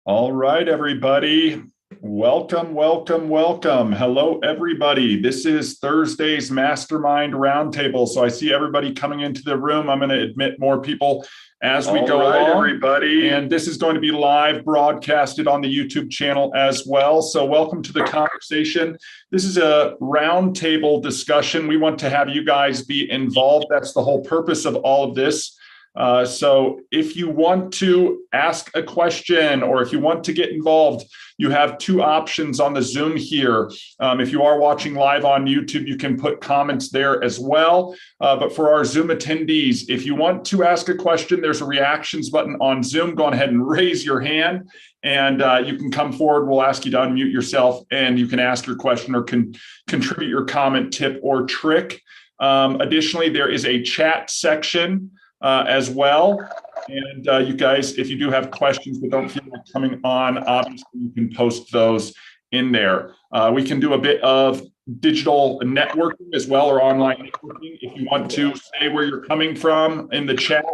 All right, everybody. Welcome, welcome, welcome. Hello, everybody. This is Thursday's Mastermind Roundtable. So I see everybody coming into the room. I'm going to admit more people as we go along. Everybody. And this is going to be live broadcasted on the YouTube channel as well. So welcome to the conversation. This is a roundtable discussion. We want to have you guys be involved. That's the whole purpose of all of this. So if you want to ask a question or if you want to get involved, you have two options on the Zoom here. If you are watching live on YouTube, you can put comments there as well. But for our Zoom attendees, if you want to ask a question, there's a reactions button on Zoom. Go ahead and raise your hand and you can come forward. We'll ask you to unmute yourself and you can ask your question or contribute your comment, tip, or trick. Additionally, there is a chat section as well. And you guys, if you do have questions but don't feel like coming on, obviously you can post those in there. We can do a bit of digital networking as well, or online networking. If you want to say where you're coming from in the chat,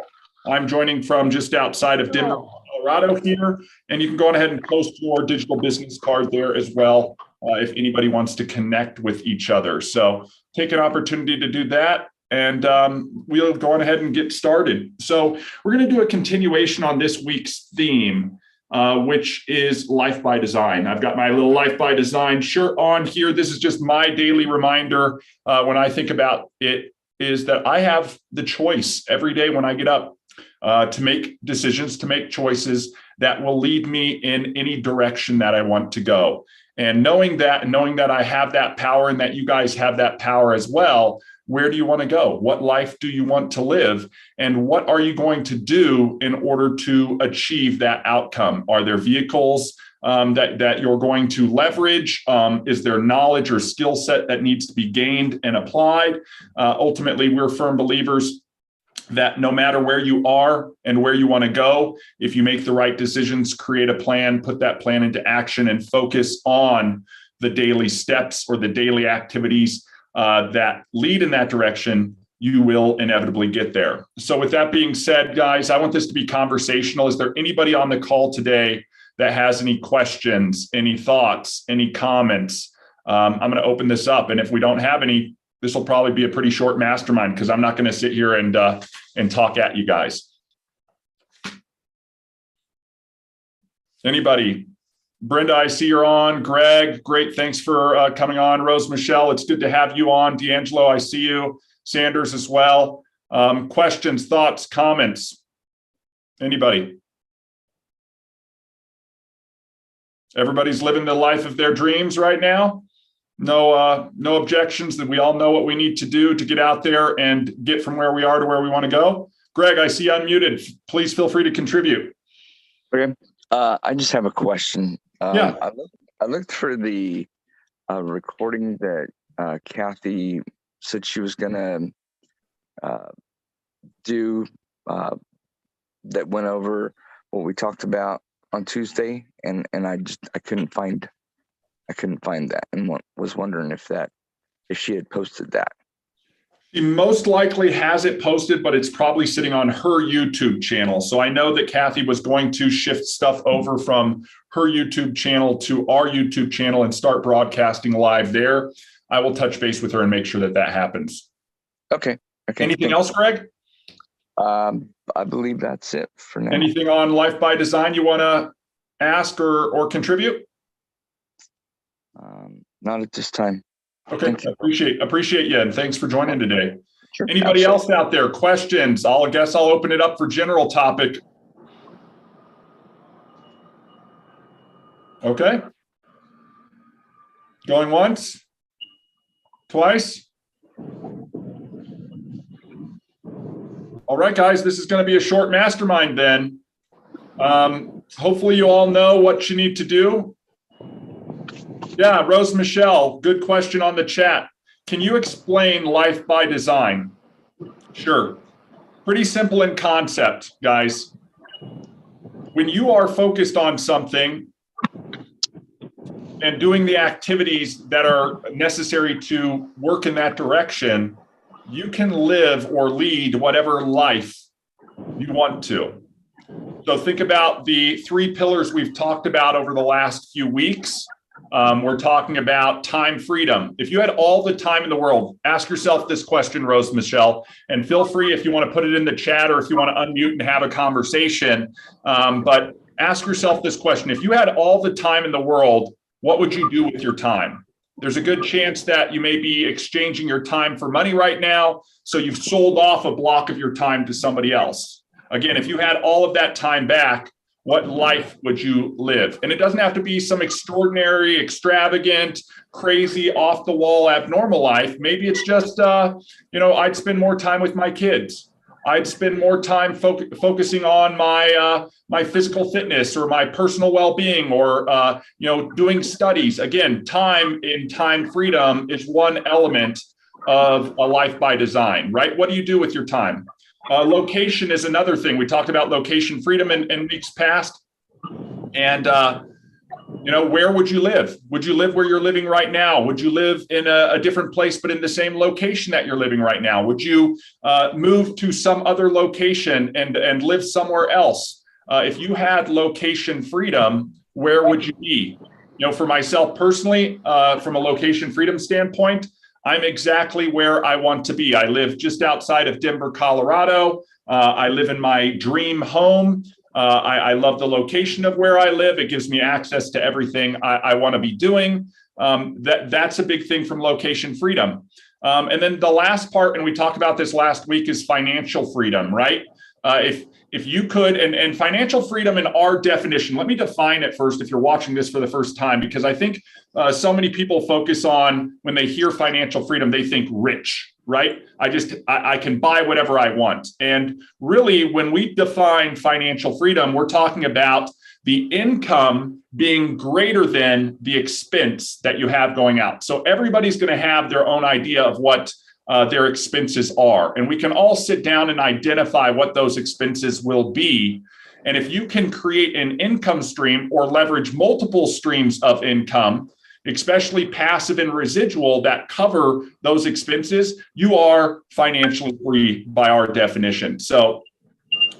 I'm joining from just outside of Denver, Colorado here. And you can go ahead and post your digital business card there as well if anybody wants to connect with each other. So take an opportunity to do that. And we'll go on ahead and get started. So we're going to do a continuation on this week's theme, which is Life by Design. I've got my little Life by Design shirt on here. This is just my daily reminder when I think about it, is that I have the choice every day when I get up to make decisions, to make choices that will lead me in any direction that I want to go. And knowing that I have that power and that you guys have that power as well, where do you want to go? What life do you want to live? And what are you going to do in order to achieve that outcome? Are there vehicles that you're going to leverage? Is there knowledge or skill set that needs to be gained and applied? Ultimately, we're firm believers that no matter where you are and where you want to go, if you make the right decisions, create a plan, put that plan into action, and focus on the daily steps or the daily activities that lead in that direction, you will inevitably get there. So with that being said, guys, I want this to be conversational. Is there anybody on the call today that has any questions, any thoughts, any comments? I'm going to open this up. And if we don't have any, this will probably be a pretty short mastermind because I'm not going to sit here and talk at you guys. Anybody? Brenda, I see you're on. Greg, great. Thanks for coming on. Rose Michelle, it's good to have you on. D'Angelo, I see you. Sanders as well. Questions, thoughts, comments? Anybody? Everybody's living the life of their dreams right now. No objections. That we all know what we need to do to get out there and get from where we are to where we want to go. Greg, I see you unmuted. Please feel free to contribute. Okay. I just have a question. Yeah. I looked for the recording that Kathy said she was going to do that went over what we talked about on Tuesday, and I couldn't find that, and was wondering if she had posted that. She most likely has it posted, but it's probably sitting on her YouTube channel. So I know that Kathy was going to shift stuff over from her YouTube channel to our YouTube channel and start broadcasting live there. I will touch base with her and make sure that happens. Okay. Anything else, Greg? I believe that's it for now. Anything on Life by Design you want to ask or contribute? Not at this time. Okay, appreciate you, and thanks for joining today. Sure. Anybody else out there? Questions? I guess I'll open it up for general topic. Okay. Going once? Twice? All right, guys, this is going to be a short mastermind then. Hopefully you all know what you need to do. Yeah, Rose Michelle, good question on the chat. Can you explain Life by Design? Sure. Pretty simple in concept, guys. When you are focused on something and doing the activities that are necessary to work in that direction, you can live or lead whatever life you want to. So think about the three pillars we've talked about over the last few weeks. We're talking about time freedom. If you had all the time in the world, ask yourself this question, Rose Michelle, and feel free if you want to put it in the chat or if you want to unmute and have a conversation. But ask yourself this question. If you had all the time in the world, what would you do with your time? There's a good chance that you may be exchanging your time for money right now. So you've sold off a block of your time to somebody else. Again, if you had all of that time back, what life would you live? And it doesn't have to be some extraordinary, extravagant, crazy, off the wall, abnormal life. Maybe it's just, I'd spend more time with my kids. I'd spend more time focusing on my physical fitness or my personal well-being or, doing studies. Again, time in time freedom is one element of a life by design, right? What do you do with your time? Location is another thing. We talked about location freedom in weeks past. And, where would you live? Would you live where you're living right now? Would you live in a different place, but in the same location that you're living right now? Would you move to some other location and live somewhere else? If you had location freedom, where would you be? For myself personally, from a location freedom standpoint, I'm exactly where I want to be. I live just outside of Denver, Colorado. I live in my dream home. I love the location of where I live. It gives me access to everything I want to be doing. That's a big thing from location freedom. And then the last part, and we talked about this last week, is financial freedom, right? If you could, and financial freedom in our definition, let me define it first if you're watching this for the first time, because I think so many people focus on, when they hear financial freedom, they think rich, right? I can buy whatever I want. And really, when we define financial freedom, we're talking about the income being greater than the expense that you have going out. So everybody's going to have their own idea of what their expenses are. And we can all sit down and identify what those expenses will be. And if you can create an income stream or leverage multiple streams of income, especially passive and residual, that cover those expenses, you are financially free by our definition. So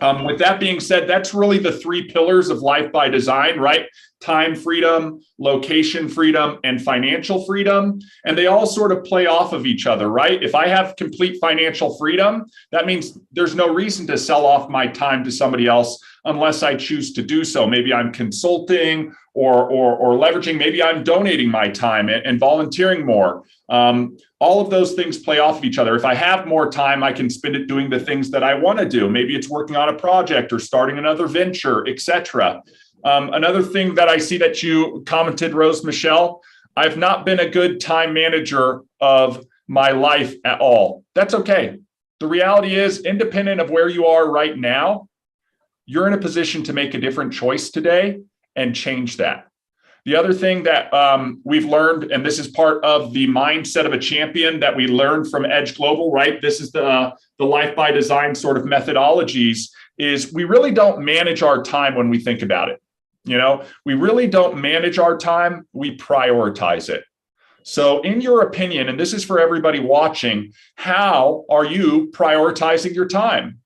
with that being said, that's really the three pillars of life by design, right? Time freedom, location freedom, and financial freedom. And they all sort of play off of each other, right? If I have complete financial freedom, that means there's no reason to sell off my time to somebody else unless I choose to do so. Maybe I'm consulting or leveraging, maybe I'm donating my time and volunteering more. All of those things play off of each other. If I have more time, I can spend it doing the things that I want to do. Maybe it's working on a project or starting another venture, etc. Another thing that I see that you commented, Rose Michelle, I've not been a good time manager of my life at all. That's okay. The reality is, independent of where you are right now, you're in a position to make a different choice today and change that. The other thing that we've learned, and this is part of the mindset of a champion that we learned from Edge Global, right? This is the life by design sort of methodologies, is we really don't manage our time when we think about it. We really don't manage our time, we prioritize it. So in your opinion, and this is for everybody watching, how are you prioritizing your time,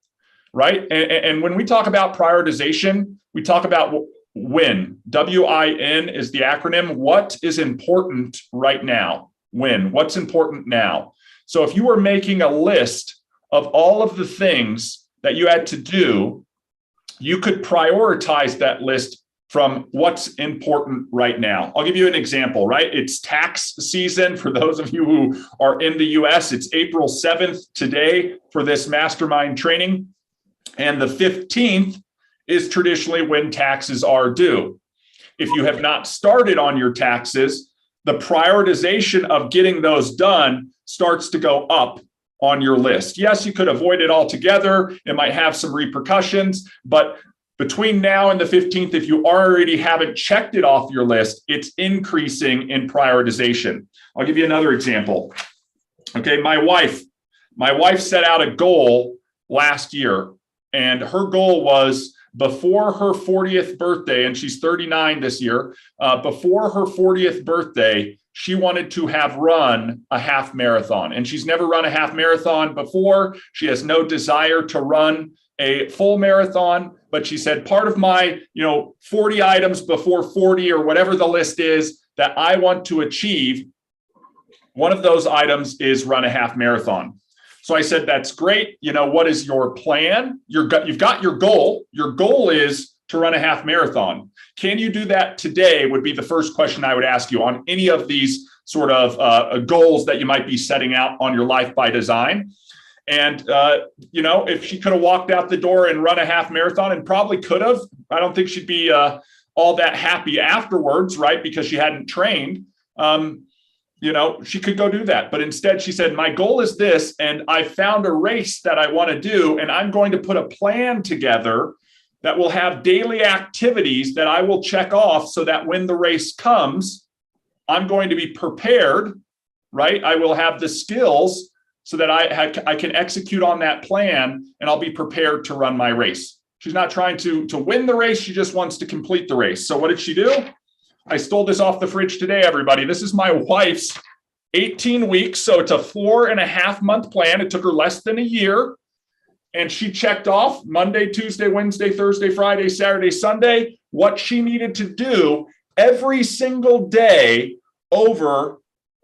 right? And when we talk about prioritization, we talk about WIN. WIN is the acronym. What is important right now? WIN. What's important now? So if you were making a list of all of the things that you had to do, you could prioritize that list from what's important right now. I'll give you an example, right? It's tax season for those of you who are in the US. It's April 7th today for this mastermind training. And the 15th is traditionally when taxes are due. If you have not started on your taxes, the prioritization of getting those done starts to go up on your list. Yes, you could avoid it altogether. It might have some repercussions, but between now and the 15th, if you already haven't checked it off your list, it's increasing in prioritization. I'll give you another example. Okay, my wife set out a goal last year, and her goal was before her 40th birthday, and she's 39 this year, before her 40th birthday, she wanted to have run a half marathon. And she's never run a half marathon before. She has no desire to run a full marathon, but she said, part of my, 40 items before 40 or whatever the list is that I want to achieve, one of those items is run a half marathon. So I said, that's great. What is your plan? You've got your goal. Your goal is to run a half marathon. Can you do that today would be the first question I would ask you on any of these sort of goals that you might be setting out on your Life by Design. And, if she could have walked out the door and run a half marathon, and probably could have, I don't think she'd be all that happy afterwards, right? Because she hadn't trained. She could go do that. But instead, she said, my goal is this, and I found a race that I want to do, and I'm going to put a plan together that will have daily activities that I will check off so that when the race comes, I'm going to be prepared, right? I will have the skills so that I can execute on that plan, and I'll be prepared to run my race. She's not trying to win the race. She just wants to complete the race. So what did she do? I stole this off the fridge today, everybody. This is my wife's 18 weeks. So it's a 4.5 month plan. It took her less than a year. And she checked off Monday, Tuesday, Wednesday, Thursday, Friday, Saturday, Sunday, what she needed to do every single day over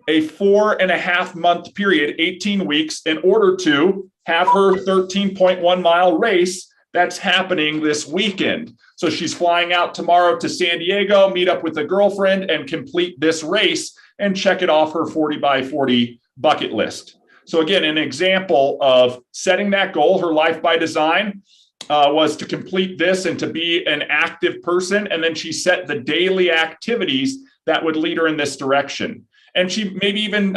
a 4.5 month period, 18 weeks, in order to have her 13.1 mile race that's happening this weekend. So she's flying out tomorrow to San Diego, meet up with a girlfriend, and complete this race and check it off her 40 by 40 bucket list. So again, an example of setting that goal, her Life by Design was to complete this and to be an active person. And then she set the daily activities that would lead her in this direction. And she maybe even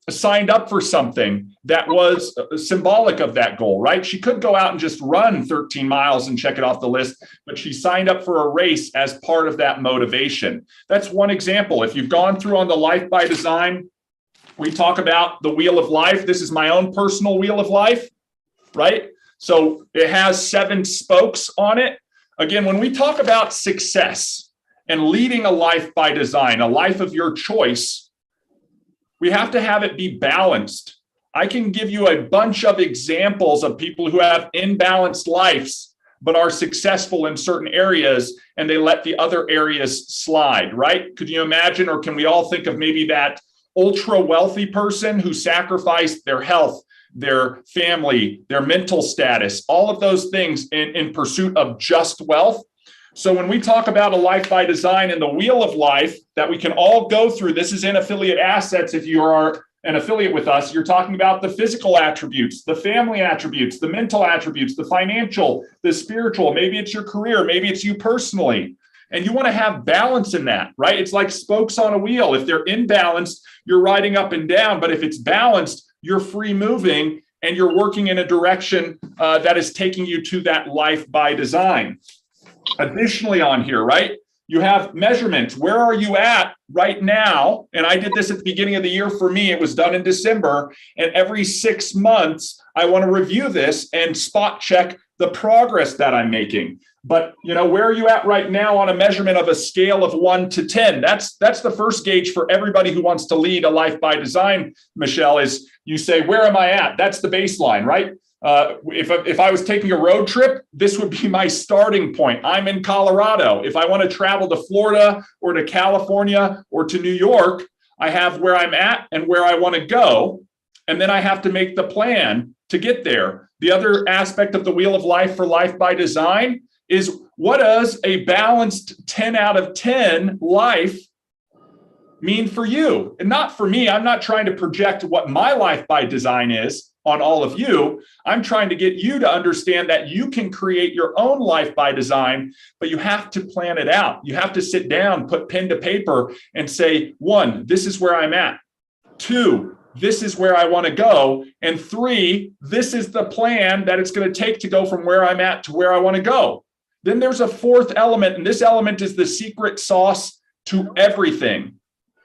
signed up for something that was symbolic of that goal, right? She could go out and just run 13 miles and check it off the list, but she signed up for a race as part of that motivation. That's one example. If you've gone through on the Life by Design, we talk about the wheel of life. This is my own personal wheel of life, right? So it has 7 spokes on it. Again, when we talk about success and leading a life by design, a life of your choice, we have to have it be balanced. I can give you a bunch of examples of people who have imbalanced lives, but are successful in certain areas, and they let the other areas slide, right? Could you imagine, or can we all think of maybe that ultra wealthy person who sacrificed their health, their family, their mental status, all of those things in pursuit of just wealth? So when we talk about a Life by Design and the wheel of life that we can all go through, this is in Affiliate Assets. If you are an affiliate with us, you're talking about the physical attributes, the family attributes, the mental attributes, the financial, the spiritual. Maybe it's your career, maybe it's you personally. And you want to have balance in that, right? It's like spokes on a wheel. If they're imbalanced, you're riding up and down. But if it's balanced, you're free moving and you're working in a direction that is taking you to that Life by Design. Additionally on here, right, you have measurements. Where are you at right now? And I did this at the beginning of the year for me. It was done in December. And every 6 months, I want to review this and spot check the progress that I'm making. But, where are you at right now on a measurement of a scale of 1 to 10? That's the first gauge for everybody who wants to lead a Life by Design, Michelle, is you say, where am I at? That's the baseline, right? If I was taking a road trip, this would be my starting point. I'm in Colorado. If I want to travel to Florida or to California or to New York, I have where I'm at and where I want to go. And then I have to make the plan to get there. The other aspect of the wheel of life for Life by Design is, what does a balanced 10 out of 10 life mean for you? And not for me. I'm not trying to project what my Life by Design is on all of you. I'm trying to get you to understand that you can create your own Life by Design, but you have to plan it out. You have to sit down, put pen to paper and say, 1, this is where I'm at. 2, this is where I want to go. And 3, this is the plan that it's going to take to go from where I'm at to where I want to go. Then there's a 4th element, and this element is the secret sauce to everything.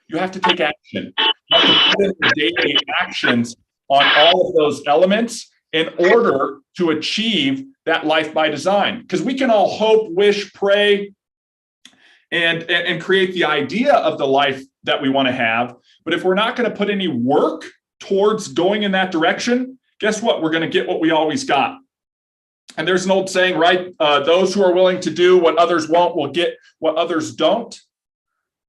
You have to take action. You have to put in the daily actions on all of those elements in order to achieve that Life by Design. Because we can all hope, wish, pray, and create the idea of the life that we want to have. But if we're not going to put any work towards going in that direction, guess what? We're going to get what we always got. And there's an old saying, right? Those who are willing to do what others won't will get what others don't.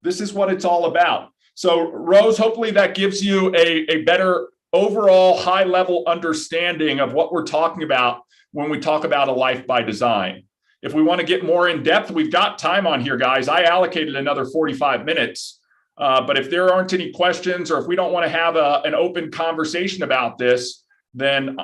This is what it's all about. So Rose, hopefully that gives you a better overall high level understanding of what we're talking about when we talk about a life by design. If we want to get more in depth, we've got time on here, guys. I allocated another 45 minutes. But if there aren't any questions, or if we don't want to have an open conversation about this, then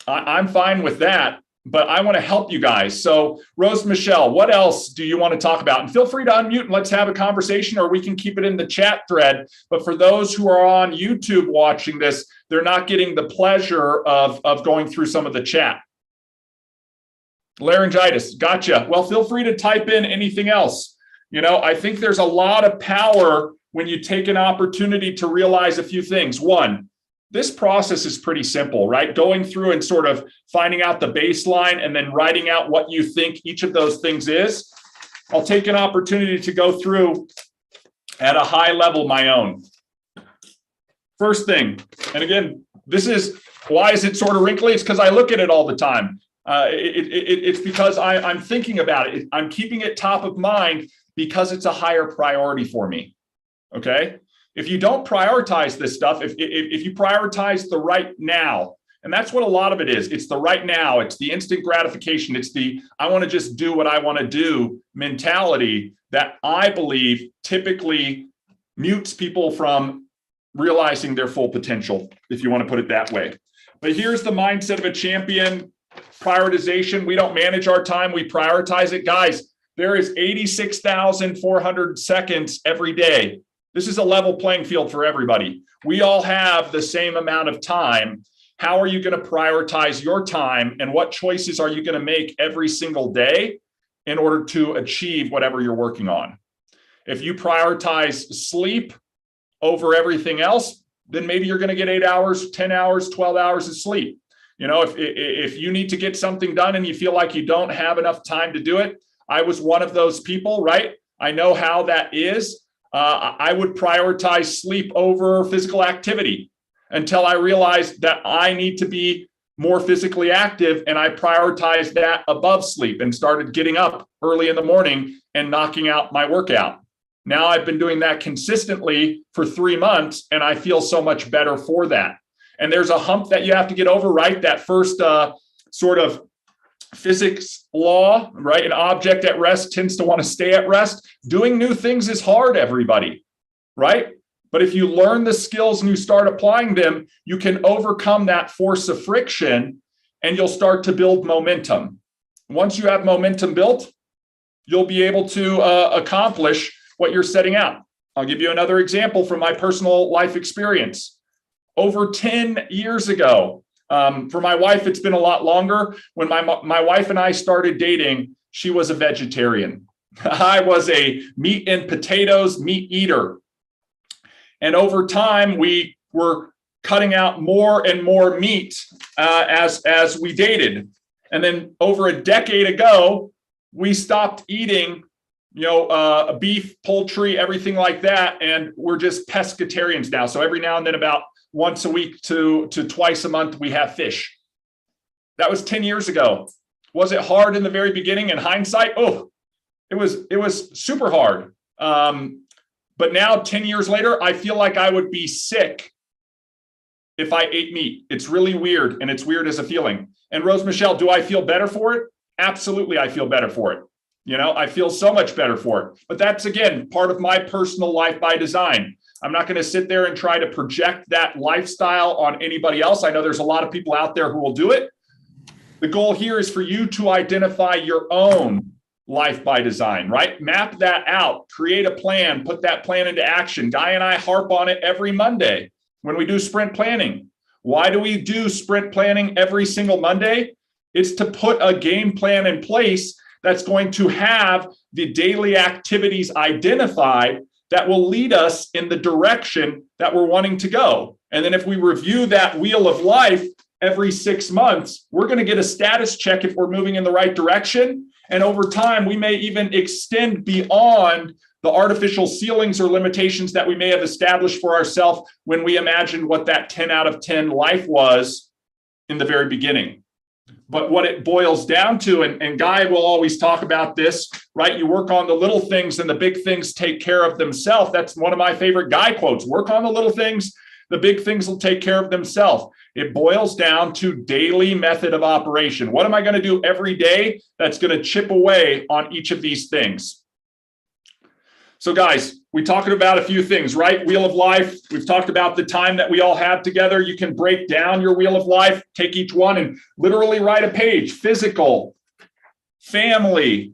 I'm fine with that. But I want to help you guys. So Rose, Michelle, what else do you want to talk about? And feel free to unmute and let's have a conversation, or we can keep it in the chat thread. But for those who are on YouTube watching this, they're not getting the pleasure of going through some of the chat. Laryngitis, gotcha. Well, feel free to type in anything else. You know, I think there's a lot of power when you take an opportunity to realize a few things. One, this process is pretty simple, right? Going through and sort of finding out the baseline and then writing out what you think each of those things is. I'll take an opportunity to go through at a high level my own. First thing, and again, this is, why is it sort of wrinkly? It's because I look at it all the time. It's because I'm thinking about it. I'm keeping it top of mind because it's a higher priority for me, okay? If you don't prioritize this stuff, if you prioritize the right now, and that's what a lot of it is, it's the right now, it's the instant gratification, it's the I want to just do what I want to do mentality that I believe typically mutes people from realizing their full potential, if you want to put it that way. But here's the mindset of a champion: prioritization. We don't manage our time, we prioritize it. Guys, there is 86,400 seconds every day. This is a level playing field for everybody. We all have the same amount of time. How are you going to prioritize your time, and what choices are you going to make every single day in order to achieve whatever you're working on? If you prioritize sleep over everything else, then maybe you're going to get 8 hours, 10 hours, 12 hours of sleep. You know, if you need to get something done and you feel like you don't have enough time to do it, I was one of those people, right? I know how that is. I would prioritize sleep over physical activity until I realized that I need to be more physically active, and I prioritized that above sleep and started getting up early in the morning and knocking out my workout. Now I've been doing that consistently for 3 months, and I feel so much better for that. And there's a hump that you have to get over, right? That first sort of physics law, right? An object at rest tends to want to stay at rest. Doing new things is hard, everybody, right? But if you learn the skills and you start applying them, you can overcome that force of friction and you'll start to build momentum. Once you have momentum built, you'll be able to accomplish what you're setting out. I'll give you another example from my personal life experience. Over 10 years ago, for my wife, it's been a lot longer. When my wife and I started dating, she was a vegetarian. I was a meat and potatoes meat eater. And over time, we were cutting out more and more meat as we dated. And then over a decade ago, we stopped eating, beef, poultry, everything like that. And we're just pescatarians now. So every now and then, about once a week to twice a month, we have fish. That was 10 years ago. Was it hard in the very beginning? In hindsight, it was super hard. But now 10 years later, I feel like I would be sick if I ate meat. It's really weird, and it's weird as a feeling. And Rose Michelle, do I feel better for it? Absolutely, I feel better for it. I feel so much better for it. But that's, again, part of my personal life by design. I'm not going to sit there and try to project that lifestyle on anybody else. I know there's a lot of people out there who will do it. The goal here is for you to identify your own life by design, right? Map that out, create a plan, put that plan into action. Guy and I harp on it every Monday when we do sprint planning. Why do we do sprint planning every single Monday? It's to put a game plan in place that's going to have the daily activities identified that will lead us in the direction that we're wanting to go. And then if we review that wheel of life every 6 months, we're going to get a status check if we're moving in the right direction. And over time, we may even extend beyond the artificial ceilings or limitations that we may have established for ourselves when we imagined what that 10 out of 10 life was in the very beginning. But what it boils down to, and Guy will always talk about this, right? You work on the little things and the big things take care of themselves. That's one of my favorite Guy quotes. Work on the little things, the big things will take care of themselves. It boils down to daily method of operation. What am I going to do every day that's going to chip away on each of these things? So guys, we're talking about a few things, right? Wheel of life. We've talked about the time that we all have together. You can break down your wheel of life, take each one and literally write a page. Physical, family,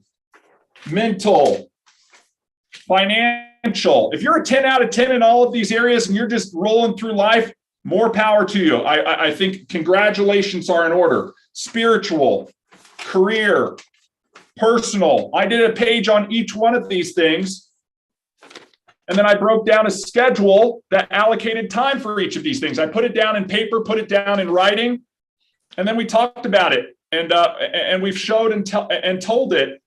mental, financial. If you're a 10 out of 10 in all of these areas and you're just rolling through life, more power to you. I think congratulations are in order. Spiritual, career, personal. I did a page on each one of these things. And then I broke down a schedule that allocated time for each of these things. I put it down in paper, put it down in writing, and then we talked about it. And we've showed and told it.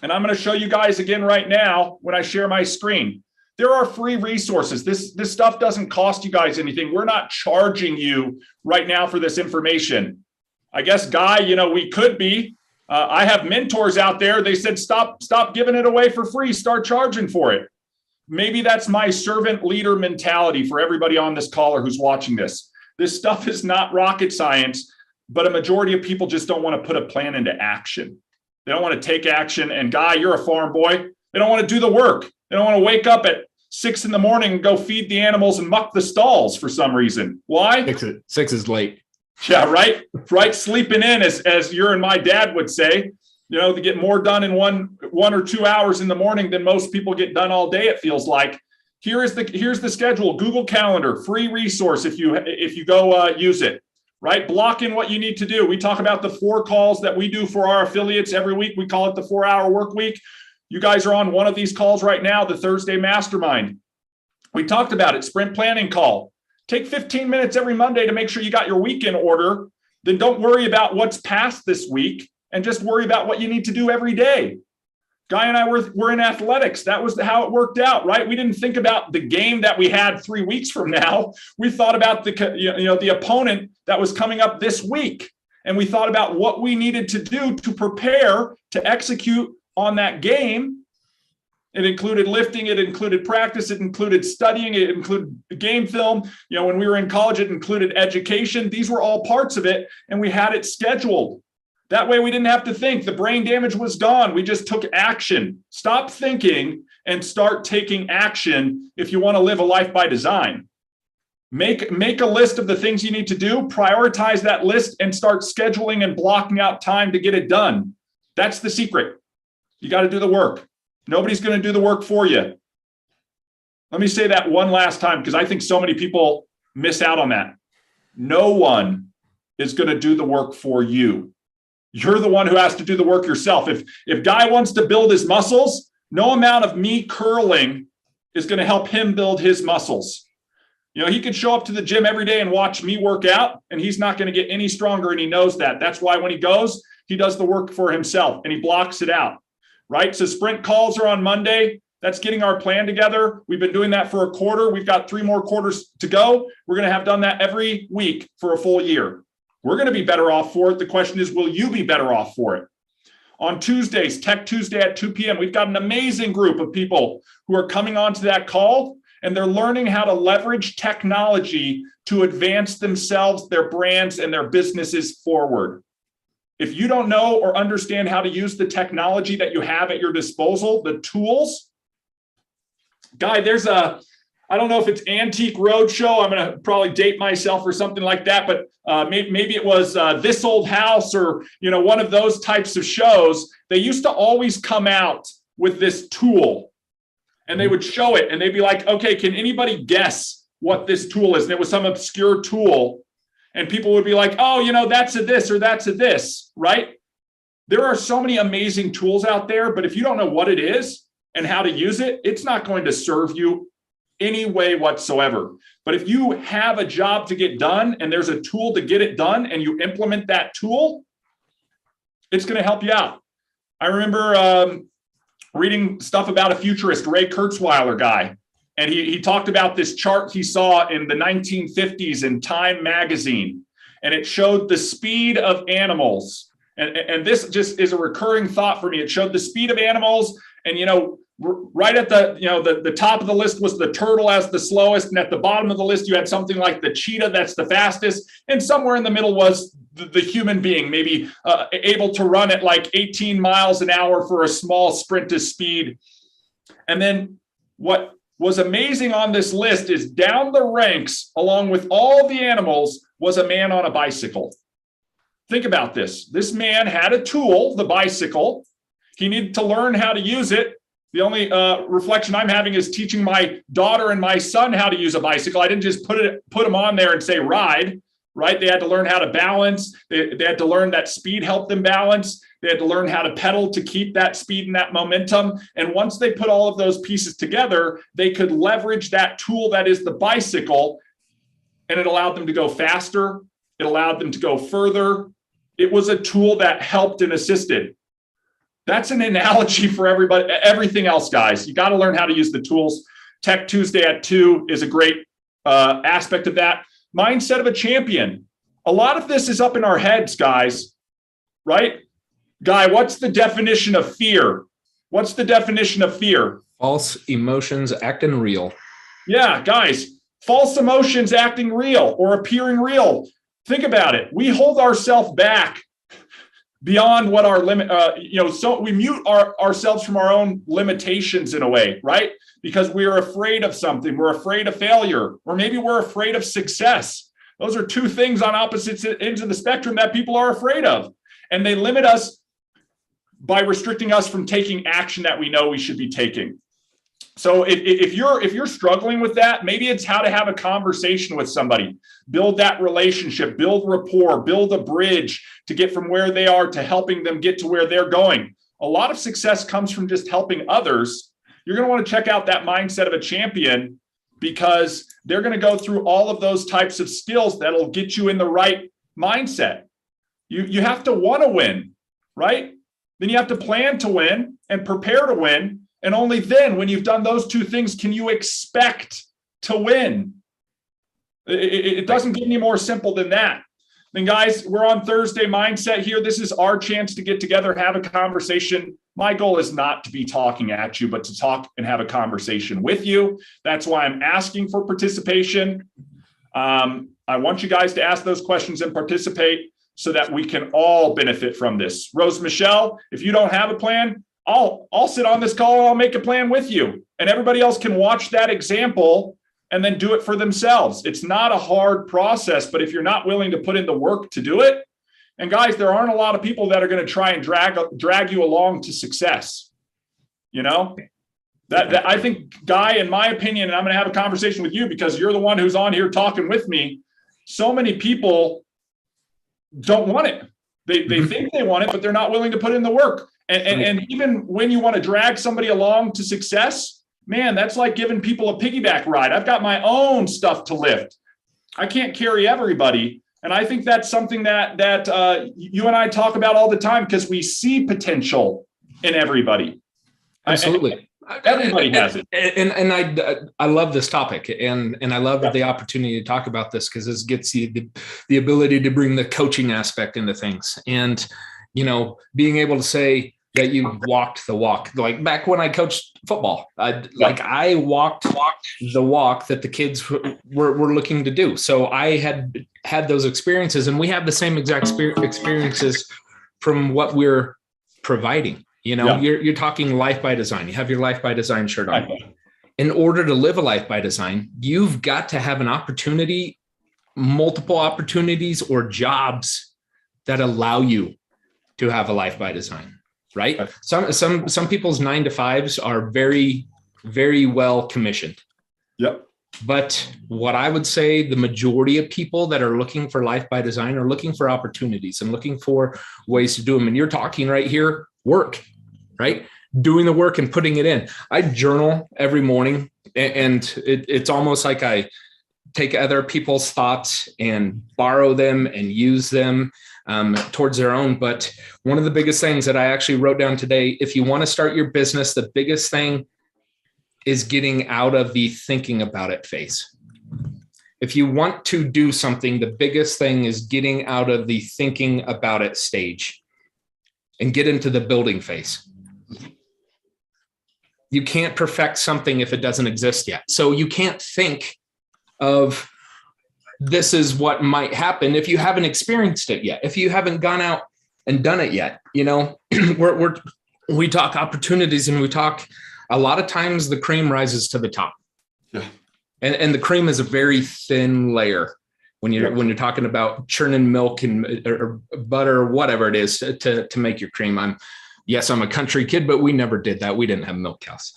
And I'm going to show you guys again right now when I share my screen. There are free resources. This stuff doesn't cost you guys anything. We're not charging you right now for this information. I guess, Guy, we could be. I have mentors out there. They said, stop giving it away for free. Start charging for it. Maybe that's my servant leader mentality for everybody on this call or who's watching this. This stuff is not rocket science, but a majority of people just don't want to put a plan into action. They don't want to take action. And Guy, you're a farm boy. They don't want to do the work. They don't want to wake up at 6 a.m. and go feed the animals and muck the stalls for some reason. Why? 6 is late. Yeah, right. Right. Sleeping in, as your and my dad would say, to get more done in one or 2 hours in the morning than most people get done all day. It feels like. Here's the schedule. Google Calendar, free resource if you go use it. Right. Block in what you need to do. We talk about the 4 calls that we do for our affiliates every week. We call it the 4-hour work week. You guys are on one of these calls right now, the Thursday Mastermind. We talked about it, sprint planning call. Take 15 minutes every Monday to make sure you got your week in order. Then don't worry about what's past this week and just worry about what you need to do every day. Guy and I were in athletics. That was how it worked out, right? We didn't think about the game that we had 3 weeks from now. We thought about the opponent that was coming up this week. And we thought about what we needed to do to prepare to execute on that game. It included lifting, it included practice, it included studying, it included game film. When we were in college, it included education. These were all parts of it, and we had it scheduled. That way we didn't have to think. The brain damage was gone. We just took action. Stop thinking and start taking action if you want to live a life by design. Make a list of the things you need to do, prioritize that list, and start scheduling and blocking out time to get it done. That's the secret. You got to do the work. Nobody's going to do the work for you. Let me say that one last time because I think so many people miss out on that. No one is going to do the work for you. You're the one who has to do the work yourself. If Guy wants to build his muscles, no amount of me curling is going to help him build his muscles. He could show up to the gym every day and watch me work out, and he's not going to get any stronger, and he knows that. That's why when he goes, he does the work for himself, and he blocks it out. Right? So sprint calls are on Monday. That's getting our plan together. We've been doing that for a quarter. We've got 3 more quarters to go. We're going to have done that every week for a full year. We're going to be better off for it. The question is, will you be better off for it? On Tuesdays, Tech Tuesday at 2 p.m., we've got an amazing group of people who are coming onto that call, and they're learning how to leverage technology to advance themselves, their brands, and their businesses forward. If you don't know or understand how to use the technology that you have at your disposal, the tools, Guy, there's I don't know if it's Antique Roadshow. I'm going to probably date myself or something like that, but maybe it was This Old House or, one of those types of shows. They used to always come out with this tool and they would show it and they'd be like, okay, can anybody guess what this tool is? And it was some obscure tool. And people would be like, oh, that's a this or that's a this, right? There are so many amazing tools out there, but if you don't know what it is and how to use it, it's not going to serve you any way whatsoever. But if you have a job to get done and there's a tool to get it done and you implement that tool, it's going to help you out. I remember reading stuff about a futurist, Ray Kurzweil guy. And he talked about this chart he saw in the 1950s in Time magazine. and it showed the speed of animals. And this just is a recurring thought for me. It showed the speed of animals, and right at the top of the list was the turtle as the slowest, and at the bottom of the list you had something like the cheetah that's the fastest, and somewhere in the middle was the human being, maybe able to run at like 18 miles an hour for a small sprint to speed. And then what was amazing on this list is down the ranks, along with all the animals, was a man on a bicycle. Think about this. This man had a tool, the bicycle. He needed to learn how to use it. The only reflection I'm having is teaching my daughter and my son how to use a bicycle. I didn't just put them on there and say ride, right? They had to learn how to balance. They had to learn that speed helped them balance. They had to learn how to pedal to keep that speed and that momentum. And once they put all of those pieces together, they could leverage that tool that is the bicycle, and it allowed them to go faster. It allowed them to go further. It was a tool that helped and assisted. That's an analogy for everybody, everything else, guys. You got to learn how to use the tools. Tech Tuesday at 2 is a great aspect of that. Mindset of a champion. A lot of this is up in our heads, guys, right? Guy, what's the definition of fear? What's the definition of fear? False emotions acting real. Yeah, guys, false emotions acting real or appearing real. Think about it. We hold ourselves back beyond what our limit, so we mute ourselves from our own limitations in a way, right? Because we're afraid of something. We're afraid of failure, or maybe we're afraid of success. Those are two things on opposite ends of the spectrum that people are afraid of. And they limit us by restricting us from taking action that we know we should be taking. So if you're struggling with that, maybe it's how to have a conversation with somebody, build that relationship, build rapport, build a bridge to get from where they are to helping them get to where they're going. A lot of success comes from just helping others. You're going to want to check out that mindset of a champion, because they're going to go through all of those types of skills that'll get you in the right mindset. You have to want to win, right? Then you have to plan to win and prepare to win. And only then, when you've done those two things, can you expect to win. It doesn't get any more simple than that. Then, guys, we're on Thursday Mindset here. This is our chance to get together, have a conversation. My goal is not to be talking at you, but to talk and have a conversation with you. That's why I'm asking for participation. I want you guys to ask those questions and participate so that we can all benefit from this. Rose Michelle, if you don't have a plan, I'll sit on this call and I'll make a plan with you. And everybody else can watch that example and then do it for themselves. It's not a hard process, but if you're not willing to put in the work to do it, and guys, there aren't a lot of people that are going to try and drag you along to success. You know, that I think, Guy, in my opinion, and I'm going to have a conversation with you because you're the one who's on here talking with me. So many people don't want it. They think they want it, but they're not willing to put in the work. And even when you want to drag somebody along to success, man, that's like giving people a piggyback ride. I've got my own stuff to lift. I can't carry everybody. And I think that's something that you and I talk about all the time because we see potential in everybody. Absolutely. Everybody has it. And I love this topic, and I love the opportunity to talk about this because this gets you the ability to bring the coaching aspect into things. And, you know, being able to say that you walked the walk, like back when I coached football, I walked the walk that the kids were looking to do. So I had those experiences, and we have the same exact experiences from what we're providing. You know, you're talking life by design. You have your life by design shirt on. In order to live a life by design, you've got to have an opportunity, multiple opportunities or jobs that allow you to have a life by design, right? Some people's 9 to 5s are very, very well commissioned. Yep. But what I would say, the majority of people that are looking for life by design are looking for opportunities and looking for ways to do them. And you're talking right here, work. Right? Doing the work and putting it in. I journal every morning, and it's almost like I take other people's thoughts and borrow them and use them towards their own. But one of the biggest things that I actually wrote down today, if you want to start your business, the biggest thing is getting out of the thinking about it phase. If you want to do something, the biggest thing is getting out of the thinking about it stage and get into the building phase. You can't perfect something if it doesn't exist yet. So you can't think of this is what might happen if you haven't experienced it yet, if you haven't gone out and done it yet. You know, we talk opportunities, and we talk a lot of times the cream rises to the top. Yeah. And the cream is a very thin layer when you're talking about churning milk and or butter or whatever it is to make your cream. I'm a country kid, but we never did that. We didn't have milk cows.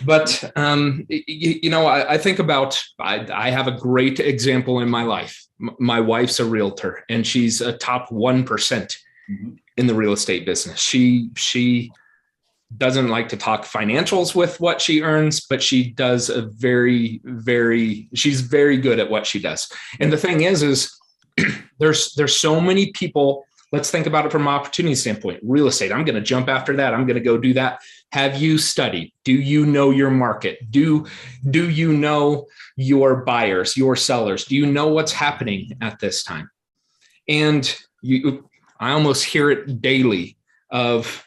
But I think about I have a great example in my life. My wife's a realtor, and she's a top 1% in the real estate business. She doesn't like to talk financials with what she earns, but she does she's very good at what she does. And the thing is there's so many people. Let's think about it from an opportunity standpoint. Real estate, I'm going to jump after that. I'm going to go do that. Have you studied? Do you know your market? Do you know your buyers, your sellers? Do you know what's happening at this time? And I almost hear it daily of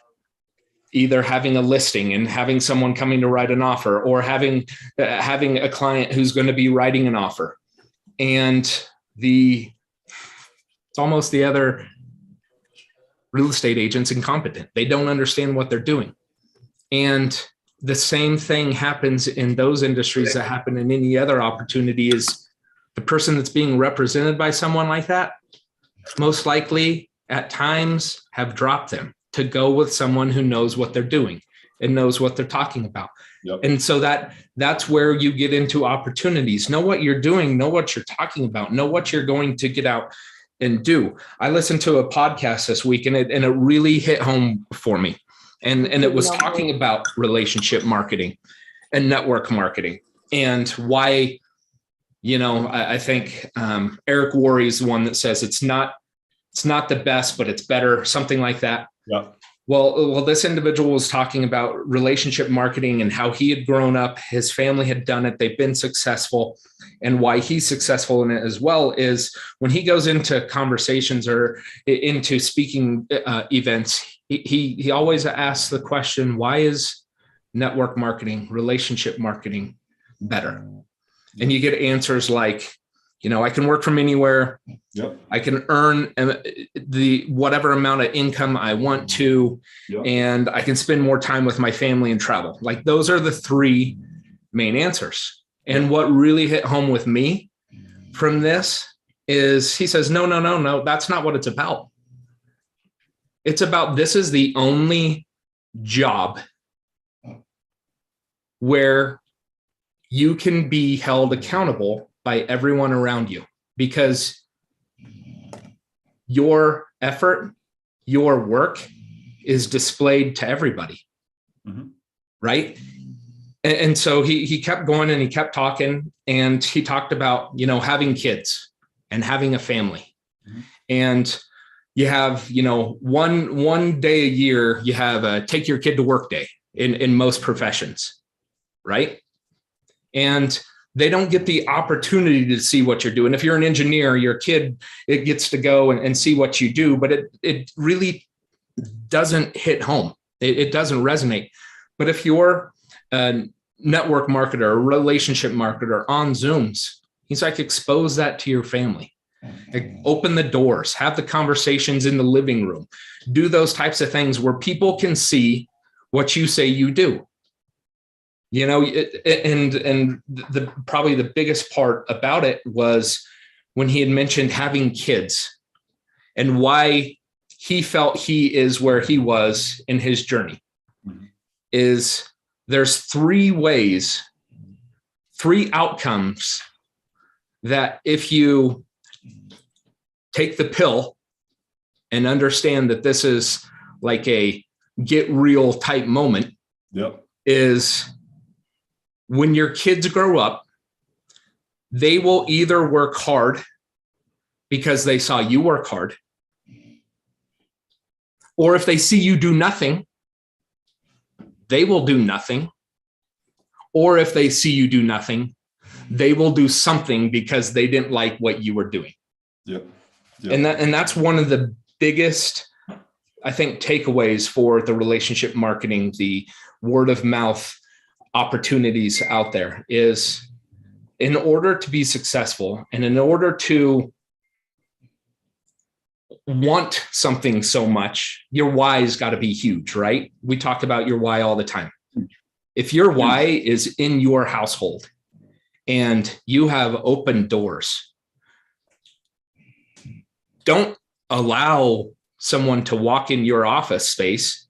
either having a listing and having someone coming to write an offer, or having a client who's going to be writing an offer. And it's almost the other real estate agents incompetent. They don't understand what they're doing. And the same thing happens in those industries that happen in any other opportunity. Is the person that's being represented by someone like that most likely at times have dropped them to go with someone who knows what they're doing and knows what they're talking about. Yep. And so that's where you get into opportunities. Know what you're doing, know what you're talking about, know what you're going to get out and do. I listened to a podcast this week, and it really hit home for me. And it was talking about relationship marketing and network marketing, and why, I think Eric Worre is the one that says it's not the best, but it's better, something like that. Yeah. Well, this individual was talking about relationship marketing and how he had grown up, his family had done it, they've been successful, and why he's successful in it as well is when he goes into conversations or into speaking events, he always asks the question, why is network marketing, relationship marketing better? And you get answers like, I can work from anywhere. Yep. I can earn the whatever amount of income I want to, yep, and I can spend more time with my family and travel. Like, those are the three main answers. And what really hit home with me from this is he says, no, that's not what it's about. It's about, this is the only job where you can be held accountable by everyone around you, because your effort, your work is displayed to everybody. Mm-hmm. Right. And so he kept going, and he kept talking, and he talked about, having kids and having a family. Mm-hmm. And you have, one day a year, you have a take your kid to work day in most professions. Right. And they don't get the opportunity to see what you're doing. If you're an engineer, your kid, it gets to go and see what you do, but it really doesn't hit home. It doesn't resonate. But if you're a network marketer, a relationship marketer on Zooms, he's like, expose that to your family. Like, open the doors, have the conversations in the living room, do those types of things where people can see what you say you do. And probably the biggest part about it was when he had mentioned having kids and why he felt he is where he was in his journey. Mm-hmm. Is there's three outcomes that if you take the pill and understand that this is like a get real type moment, yep, is when your kids grow up, they will either work hard because they saw you work hard, or if they see you do nothing, they will do nothing. Or if they see you do nothing, they will do something because they didn't like what you were doing. Yep. And that's one of the biggest, I think, takeaways for the relationship marketing, the word of mouth opportunities out there is, in order to be successful and in order to want something so much, your why's got to be huge, right? We talk about your why all the time. If your why is in your household and you have open doors, don't allow someone to walk in your office space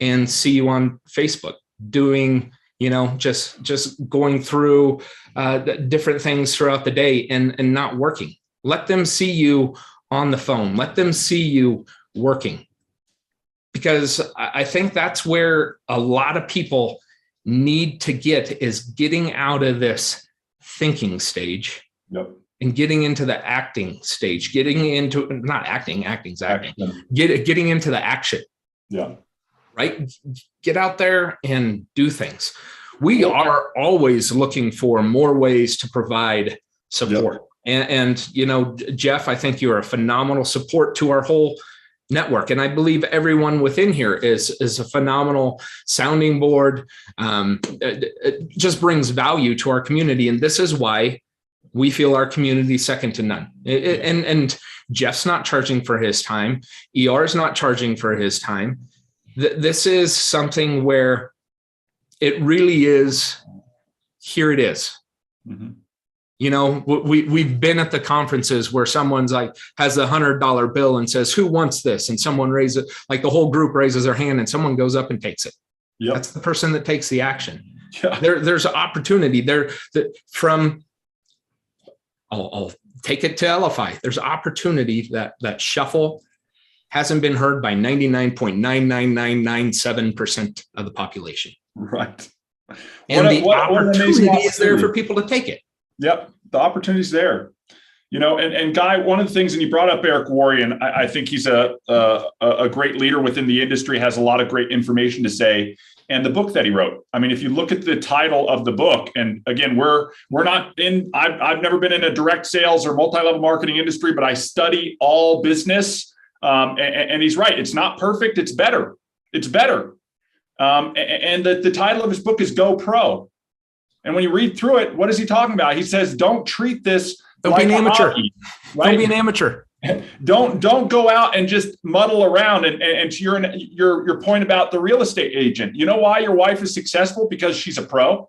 and see you on Facebook doing, just going through different things throughout the day and not working. Let them see you on the phone. Let them see you working. Because I think that's where a lot of people need to get, is getting out of this thinking stage. Yep. And getting into the acting stage, getting into not acting, acting's acting, getting into the action. Yeah. Right. Get out there and do things. We are always looking for more ways to provide support. Yep. And Jeff, I think you're a phenomenal support to our whole network. And I believe everyone within here is a phenomenal sounding board. It just brings value to our community. And this is why we feel our community second to none. And Jeff's not charging for his time. ER is not charging for his time. This is something where it really is, here it is. Mm-hmm. We've been at the conferences where someone's like, has a $100 bill and says, who wants this? And someone raises, like the whole group raises their hand and someone goes up and takes it. Yep. That's the person that takes the action. Yeah. There's an opportunity there from, I'll take it to Elify. There's opportunity that shuffle hasn't been heard by 99.99997% of the population. Right. And the opportunity is there for people to take it. Yep. The opportunity's there. And Guy, one of the things, and you brought up Eric Warrior, I think he's a great leader within the industry, has a lot of great information to say. And the book that he wrote, I mean, if you look at the title of the book, and again, we're not in, I've never been in a direct sales or multi-level marketing industry, but I study all business. And he's right. It's not perfect. It's better. It's better. And the title of his book is Go Pro. And when you read through it, what is he talking about? He says, don't treat this like an amateur. Hobby, right? Don't be an amateur. Don't go out and just muddle around. And to your point about the real estate agent, you know why your wife is successful? Because she's a pro,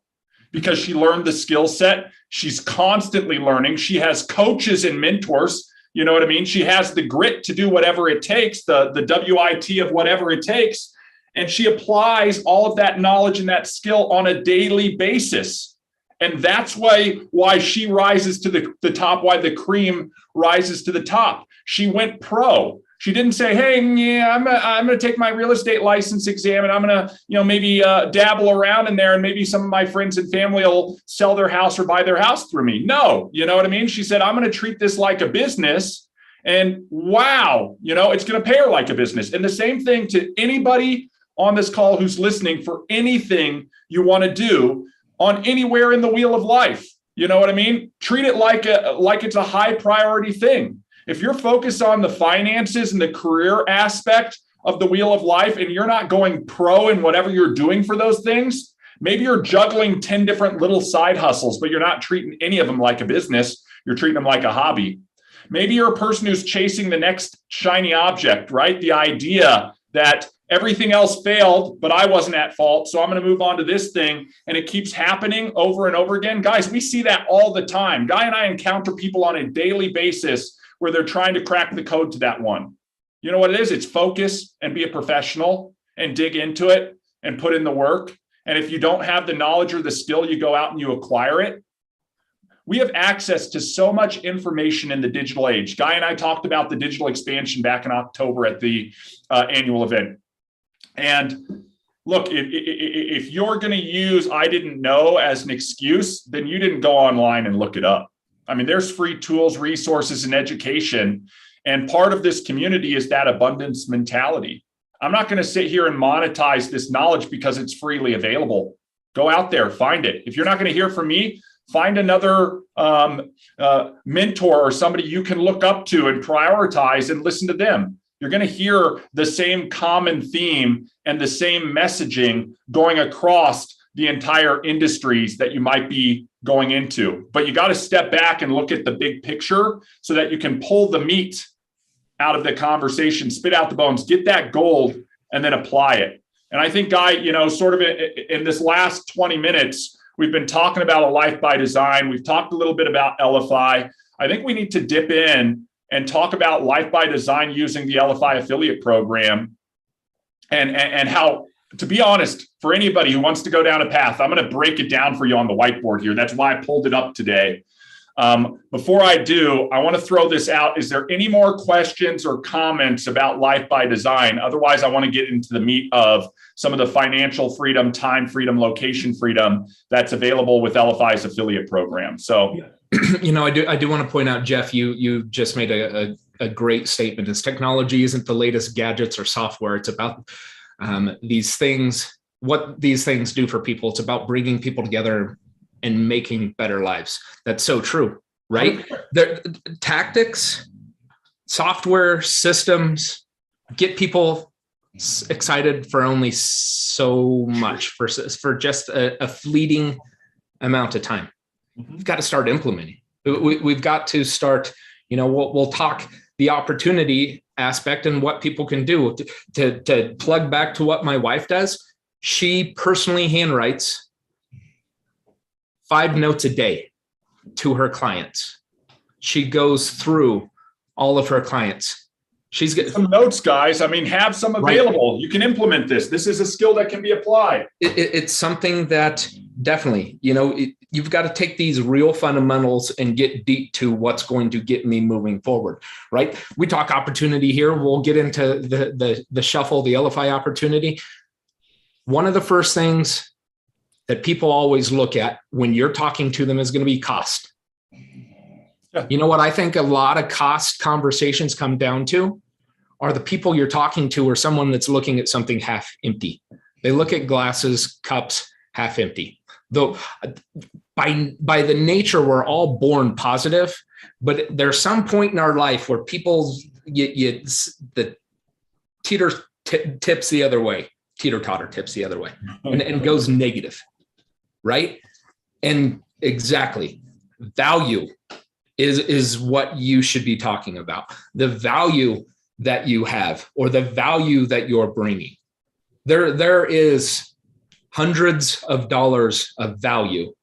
because she learned the skill set. She's constantly learning. She has coaches and mentors. You know what I mean? She has the grit to do whatever it takes, the WIT of whatever it takes. And she applies all of that knowledge and that skill on a daily basis. And that's why she rises to the top, why the cream rises to the top. She went pro. She didn't say, hey, yeah, I'm going to take my real estate license exam and I'm going to, maybe dabble around in there and maybe some of my friends and family will sell their house or buy their house through me. No, you know what I mean? She said, I'm going to treat this like a business and wow, it's going to pay her like a business. And the same thing to anybody on this call who's listening for anything you want to do on anywhere in the wheel of life. You know what I mean? Treat it like it's a high priority thing. If you're focused on the finances and the career aspect of the wheel of life and you're not going pro in whatever you're doing for those things, maybe you're juggling 10 different little side hustles, but you're not treating any of them like a business. You're treating them like a hobby. Maybe you're a person who's chasing the next shiny object, right? The idea that everything else failed, but I wasn't at fault. So I'm going to move on to this thing. And it keeps happening over and over again. Guys, we see that all the time. Guy and I encounter people on a daily basis where they're trying to crack the code to that one. You know what it is? It's focus and be a professional and dig into it and put in the work. And if you don't have the knowledge or the skill, you go out and you acquire it. We have access to so much information in the digital age. Guy and I talked about the digital expansion back in October at the annual event. And look, if you're going to use I didn't know as an excuse, then you didn't go online and look it up. I mean, there's free tools, resources, and education. And part of this community is that abundance mentality. I'm not going to sit here and monetize this knowledge because it's freely available. Go out there, find it. If you're not going to hear from me, Find another mentor or somebody you can look up to and prioritize and listen to them. You're going to hear the same common theme and the same messaging going across the entire industries that you might be going into. But you got to step back and look at the big picture so that you can pull the meat out of the conversation, spit out the bones, get that gold, and then apply it. And I think, Guy, sort of in this last 20 minutes, we've been talking about a life by design. We've talked a little bit about Elify. I think we need to dip in and talk about life by design using the Elify affiliate program and how, to be honest, for anybody who wants to go down a path, I'm going to break it down for you on the whiteboard here. That's why I pulled it up today. Before I do, I want to throw this out. Is there any more questions or comments about life by design? Otherwise, I want to get into the meat of some of the financial freedom, time freedom, location freedom that's available with Elify's affiliate program. So, I do want to point out, Jeff, you just made a great statement. This technology isn't the latest gadgets or software. It's about these things, what these things do for people. It's about bringing people together and making better lives. That's so true, right? The tactics, software, systems get people excited for only so much, for just a fleeting amount of time. We've got to start implementing. We've got to start, we'll talk the opportunity aspect and what people can do. To plug back to what my wife does, she personally handwrites 5 notes a day to her clients. She goes through all of her clients. She's got some notes, guys. I mean, have some available. Right. You can implement this. This is a skill that can be applied. It's something that definitely, you've got to take these real fundamentals and get deep to what's going to get me moving forward, right? We talk opportunity here. We'll get into the shuffle, the Elify opportunity. One of the first things that people always look at when you're talking to them is going to be cost. Yeah. You know what I think a lot of cost conversations come down to are the people you're talking to or someone that's looking at something half empty. They look at glasses, cups, half empty. Though by the nature, we're all born positive, but there's some point in our life where people, the teeter-totter tips the other way and goes negative. Right? And exactly. Value is what you should be talking about. The value that you have or the value that you're bringing. There is hundreds of dollars of value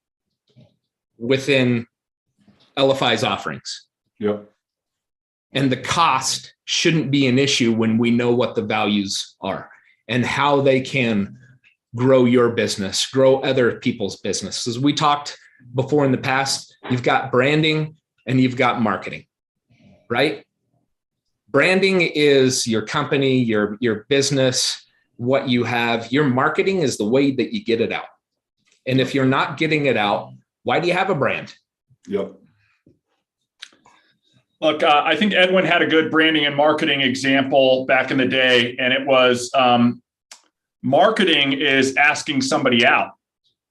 within Elify's offerings. Yep. And the cost shouldn't be an issue when we know what the values are and how they can grow your business, grow other people's business. As we talked before in the past, you've got branding and you've got marketing, right? Branding is your company, your business, what you have. Your marketing is the way that you get it out. And if you're not getting it out, why do you have a brand? Yep. Look, I think Edwin had a good branding and marketing example back in the day, and it was marketing is asking somebody out.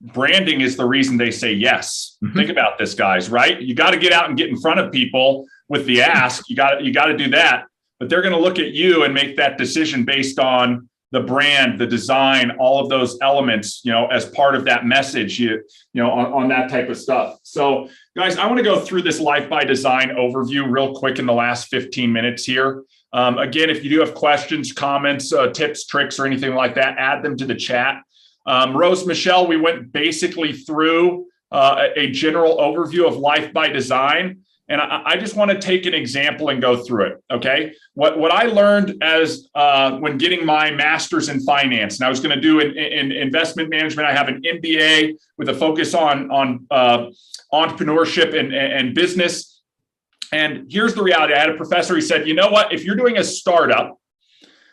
Branding is the reason they say yes. Mm-hmm. Think about this, guys, right? You got to get out and get in front of people with the ask. You got to do that, but they're going to look at you and make that decision based on the brand, the design, all of those elements, as part of that message, on that type of stuff. So guys, I want to go through this life by design overview real quick in the last 15 minutes here. Again, if you do have questions, comments, tips, tricks, or anything like that, add them to the chat. Rose, Michelle, we went basically through a general overview of life by design. And I just want to take an example and go through it. Okay. What I learned as when getting my master's in finance, and I was going to do in investment management. I have an MBA with a focus on entrepreneurship and business. And here's the reality. I had a professor, he said, you know what, if you're doing a startup,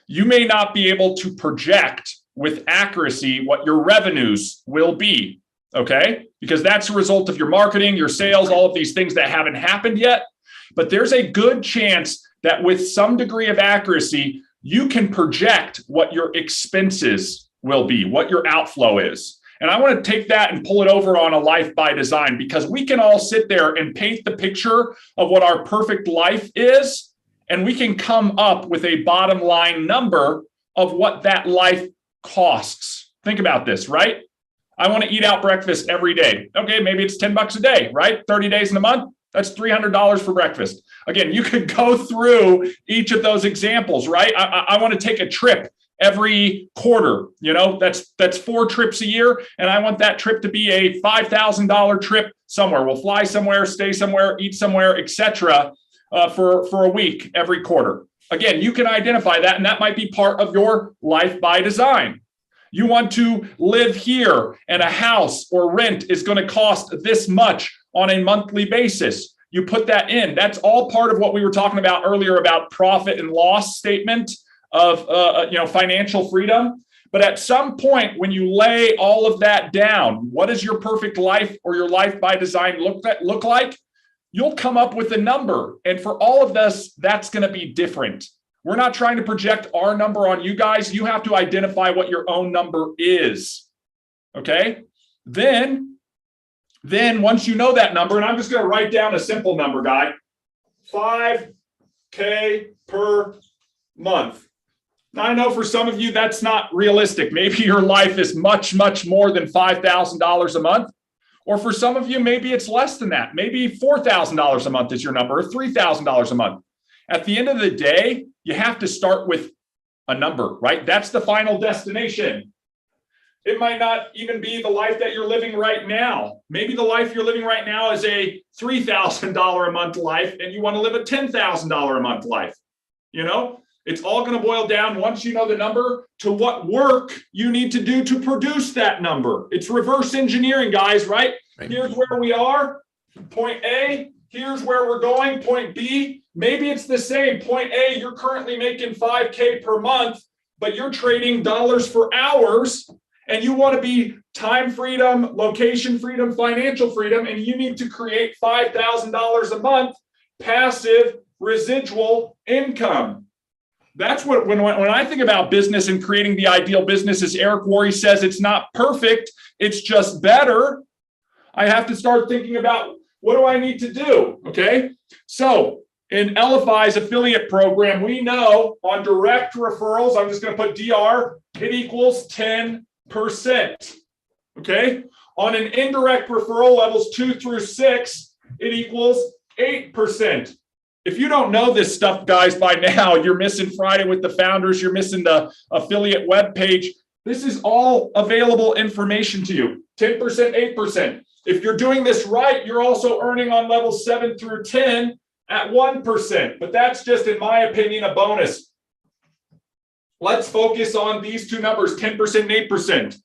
you may not be able to project with accuracy what your revenues will be. Okay, because that's a result of your marketing, your sales, all of these things that haven't happened yet. But there's a good chance that with some degree of accuracy, you can project what your expenses will be, what your outflow is. And I want to take that and pull it over on a life by design, because we can all sit there and paint the picture of what our perfect life is, and we can come up with a bottom line number of what that life costs. Think about this, right? I want to eat out breakfast every day. Okay, maybe it's $10 a day, right? 30 days in a month, that's $300 for breakfast. Again, you could go through each of those examples, right? I want to take a trip every quarter, that's 4 trips a year. And I want that trip to be a $5,000 trip somewhere. We'll fly somewhere, stay somewhere, eat somewhere, etc. For a week every quarter. Again, you can identify that, and that might be part of your life by design. You want to live here, and a house or rent is going to cost this much on a monthly basis. You put that in. That's all part of what we were talking about earlier about profit and loss statement of financial freedom. But at some point, when you lay all of that down, what does your perfect life or your life by design look like? You'll come up with a number. And for all of this, that's going to be different. We're not trying to project our number on you guys. You have to identify what your own number is. Okay? Then once you know that number, and I'm just going to write down a simple number, guy, $5K per month. Now, I know for some of you, that's not realistic. Maybe your life is much, much more than $5,000 a month. Or for some of you, maybe it's less than that. Maybe $4,000 a month is your number, or $3,000 a month. At the end of the day, you have to start with a number, right? That's the final destination. It might not even be the life that you're living right now. Maybe the life you're living right now is a $3,000 a month life, and you want to live a $10,000 a month life. It's all going to boil down, once you know the number, to what work you need to do to produce that number. It's reverse engineering, guys, right? Here's where we are, point A. Here's where we're going, point B. Maybe it's the same. Point A, you're currently making $5K per month, but you're trading dollars for hours, and you want to be time freedom, location freedom, financial freedom, and you need to create $5,000 a month passive residual income. That's what, when I think about business and creating the ideal business, as Eric Worre says, it's not perfect, it's just better. I have to start thinking about, what do I need to do? Okay. So in Elify's affiliate program, we know on direct referrals, I'm just going to put DR, it equals 10%. Okay. On an indirect referral, levels 2 through 6, it equals 8%. If you don't know this stuff, guys, by now, you're missing Friday with the Founders, you're missing the affiliate webpage. This is all available information to you. 10%, 8%. If you're doing this right, you're also earning on levels 7 through 10 at 1%. But that's just, in my opinion, a bonus. Let's focus on these two numbers, 10% and 8%.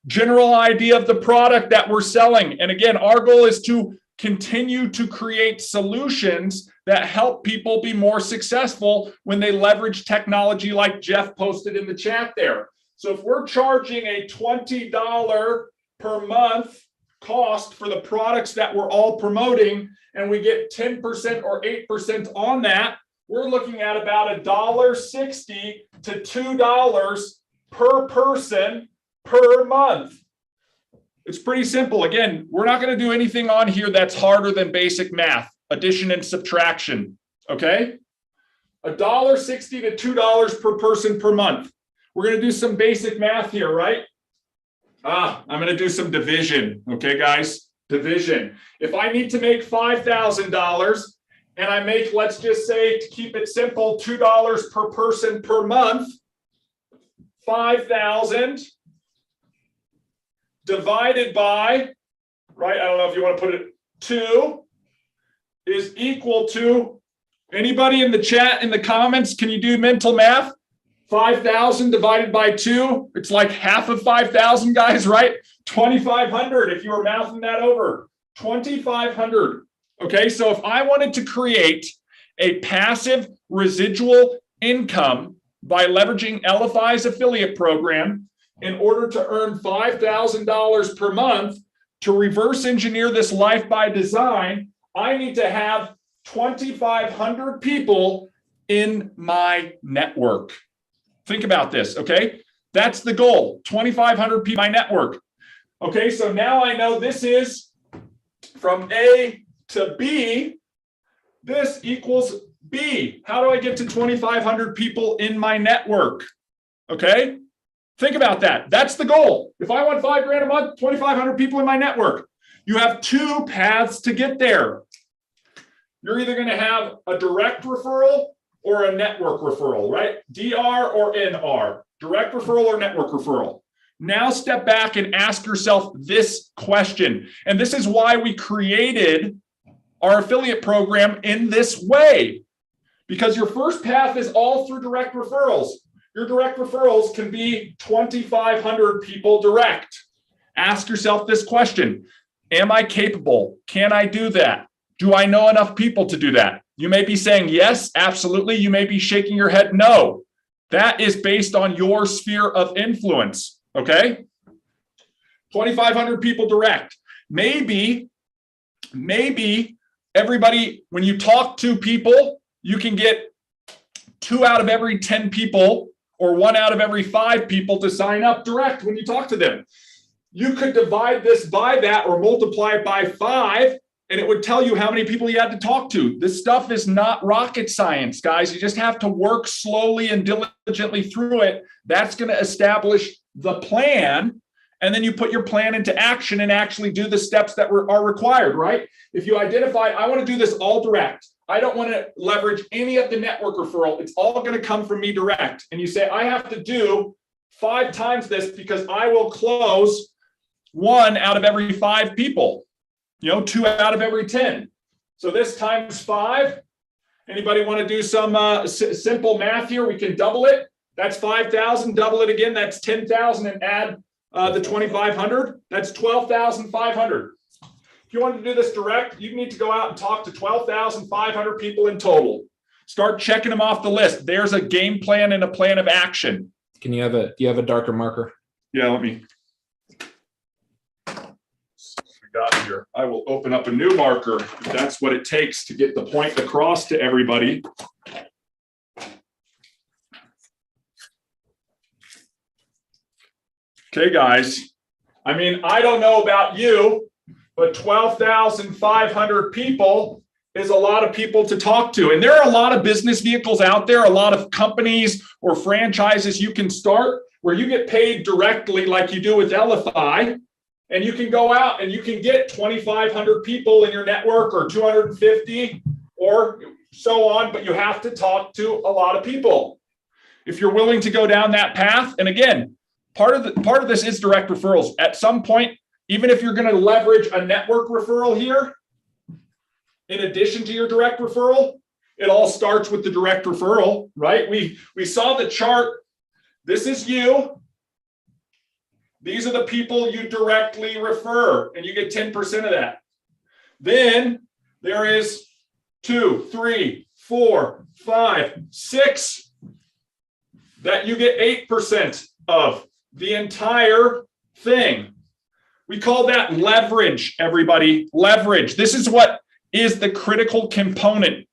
General idea of the product that we're selling. And again, our goal is to continue to create solutions that help people be more successful when they leverage technology, like Jeff posted in the chat there. So if we're charging a $20 per month cost for the products that we're all promoting, and we get 10% or 8% on that, we're looking at about $1.60 to $2 per person per month. It's pretty simple. Again, we're not going to do anything on here that's harder than basic math, addition and subtraction. Okay? $1.60 to $2 per person per month. We're going to do some basic math here, right? I'm going to do some division. Okay, guys? Division. If I need to make $5,000 and I make, let's just say, to keep it simple, $2 per person per month, 5,000 divided by, right? I don't know if you want to put it, 2 is equal to, anybody in the chat, in the comments, can you do mental math? 5,000 divided by 2, it's like half of 5,000, guys, right? 2,500 if you were mouthing that over. 2,500. Okay, so if I wanted to create a passive residual income by leveraging Elify's affiliate program in order to earn $5,000 per month, to reverse engineer this life by design, I need to have 2,500 people in my network. Think about this, okay? That's the goal, 2,500 people in my network. Okay, so now I know this is from A to B, this equals B. How do I get to 2,500 people in my network? Okay, think about that. That's the goal. If I want $5,000 a month, 2,500 people in my network. You have two paths to get there. You're either going to have a direct referral or a network referral, right? DR or NR, direct referral or network referral. Now step back and ask yourself this question. And this is why we created our affiliate program in this way. Because your first path is all through direct referrals. Your direct referrals can be 2,500 people direct. Ask yourself this question. Am I capable? Can I do that? Do I know enough people to do that? You may be saying yes, absolutely. You may be shaking your head no. That is based on your sphere of influence. Okay, 2,500 people direct. Maybe everybody, when you talk to people, you can get 2 out of every 10 people or 1 out of every 5 people to sign up direct when you talk to them. You could divide this by that or multiply it by 5, and it would tell you how many people you had to talk to. This stuff is not rocket science, guys. You just have to work slowly and diligently through it. That's going to establish the plan, and then you put your plan into action and actually do the steps that are required, right? If you identify, I want to do this all direct. I don't want to leverage any of the network referral. It's all going to come from me direct. And you say, I have to do 5 times this because I will close 1 out of every 5 people, 2 out of every 10. So this times 5. Anybody want to do some simple math here? We can double it. That's 5,000, double it again. That's 10,000 and add the 2,500. That's 12,500. If you want to do this direct, you need to go out and talk to 12,500 people in total. Start checking them off the list. There's a game plan and a plan of action. Do you have a darker marker? Yeah, let me. We got here. I will open up a new marker if that's what it takes to get the point across to everybody. Okay, guys, I mean, I don't know about you, but 12,500 people is a lot of people to talk to. And there are a lot of business vehicles out there, a lot of companies or franchises you can start where you get paid directly like you do with Elify. And you can go out and you can get 2,500 people in your network or 250 or so on, but you have to talk to a lot of people. If you're willing to go down that path, and again, part of this is direct referrals. At some point, even if you're going to leverage a network referral here, in addition to your direct referral, it all starts with the direct referral, right? We saw the chart. This is you. These are the people you directly refer, and you get 10% of that. Then there is 2, 3, 4, 5, 6 that you get 8% of. The entire thing. We call that leverage, everybody. Leverage. This is what is the critical component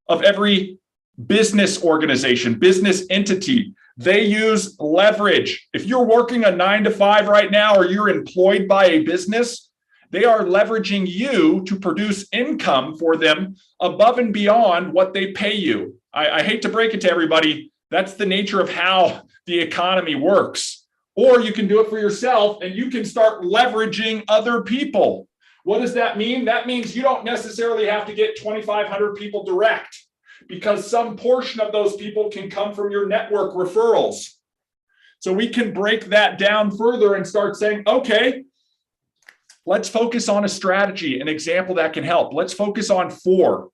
of every business organization, business entity. They use leverage. If you're working a 9-to-5 right now, or you're employed by a business, they are leveraging you to produce income for them above and beyond what they pay you. I hate to break it to everybody. That's the nature of how the economy works. Or you can do it for yourself and you can start leveraging other people. What does that mean? That means you don't necessarily have to get 2,500 people direct, because some portion of those people can come from your network referrals. So we can break that down further and start saying, okay, let's focus on a strategy, an example that can help. Let's focus on 4.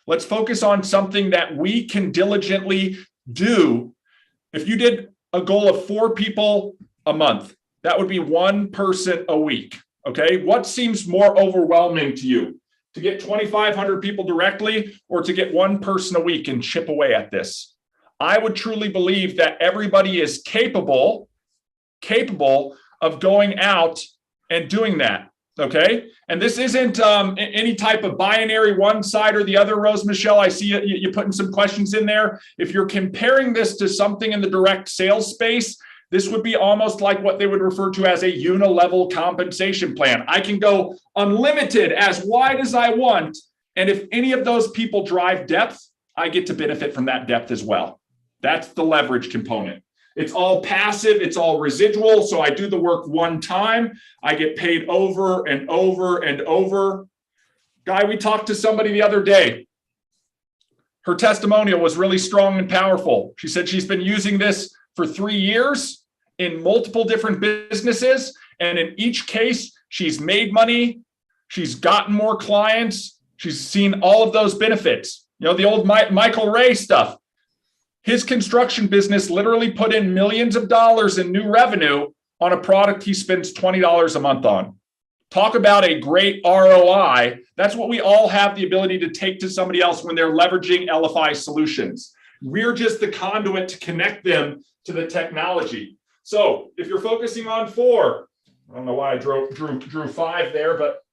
Let's focus on something that we can diligently do. If you did a goal of 4 people a month, that would be 1 person a week. Okay. What seems more overwhelming to you? To get 2,500 people directly, or to get 1 person a week and chip away at this? I would truly believe that everybody is capable of going out and doing that. Okay. And this isn't any type of binary one side or the other, Rose Michelle. I see you putting some questions in there. If you're comparing this to something in the direct sales space, This would be almost like what they would refer to as a unilevel compensation plan. I can go unlimited as wide as I want. And if any of those people drive depth, I get to benefit from that depth as well. That's the leverage component. It's all passive, it's all residual. So I do the work one time, I get paid over and over and over. Guy, we talked to somebody the other day. Her testimonial was really strong and powerful. She said she's been using this for 3 years in multiple different businesses. And in each case, she's made money, she's gotten more clients, she's seen all of those benefits. You know, the old Michael Ray stuff. His construction business literally put in millions of dollars in new revenue on a product he spends $20 a month on. Talk about a great ROI. That's what we all have the ability to take to somebody else when they're leveraging Elify solutions. We're just the conduit to connect them to the technology. So if you're focusing on 4, I don't know why I drew 5 there, but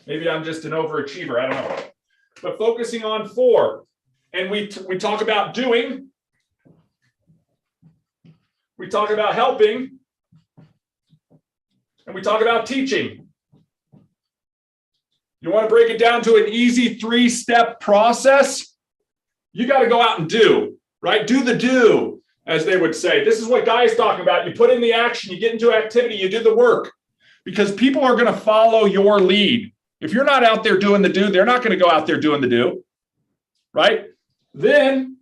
maybe I'm just an overachiever. I don't know. But focusing on 4. And we talk about doing, we talk about helping, and we talk about teaching. You want to break it down to an easy 3-step process? You got to go out and do, right? Do the do, as they would say. This is what Guy's talking about. You put in the action, you get into activity, you do the work, because people are going to follow your lead. If you're not out there doing the do, they're not going to go out there doing the do, right? Then,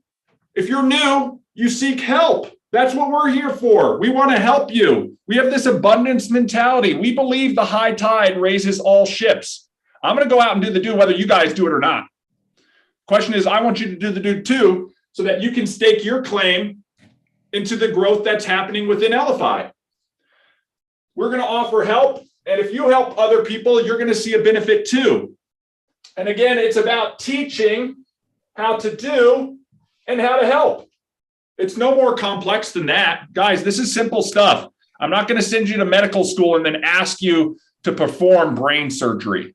if you're new, you seek help. That's what we're here for. We want to help you. We have this abundance mentality. We believe the high tide raises all ships. I'm going to go out and do the do, whether you guys do it or not. Question is, I want you to do the do too, so that you can stake your claim into the growth that's happening within Elify. We're going to offer help. And if you help other people, you're going to see a benefit too. And again, it's about teaching how to do and how to help. It's no more complex than that. Guys, this is simple stuff. I'm not going to send you to medical school and then ask you to perform brain surgery.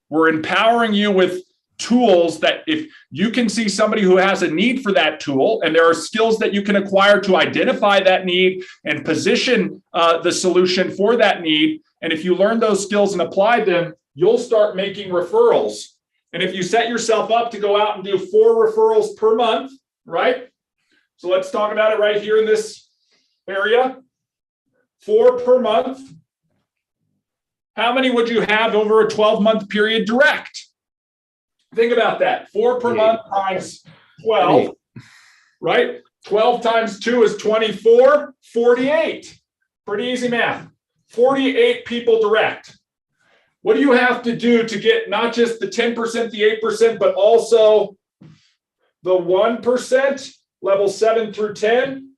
We're empowering you with tools that if you can see somebody who has a need for that tool, and there are skills that you can acquire to identify that need and position the solution for that need. And if you learn those skills and apply them, you'll start making referrals. And if you set yourself up to go out and do 4 referrals per month, right? So let's talk about it right here in this area. 4 per month. How many would you have over a 12-month period direct? Think about that. 4 per month times 12, right? 12 times 2 is 24, 48. Pretty easy math. 48 people direct. What do you have to do to get not just the 10%, the 8%, but also the 1%, level 7 through 10?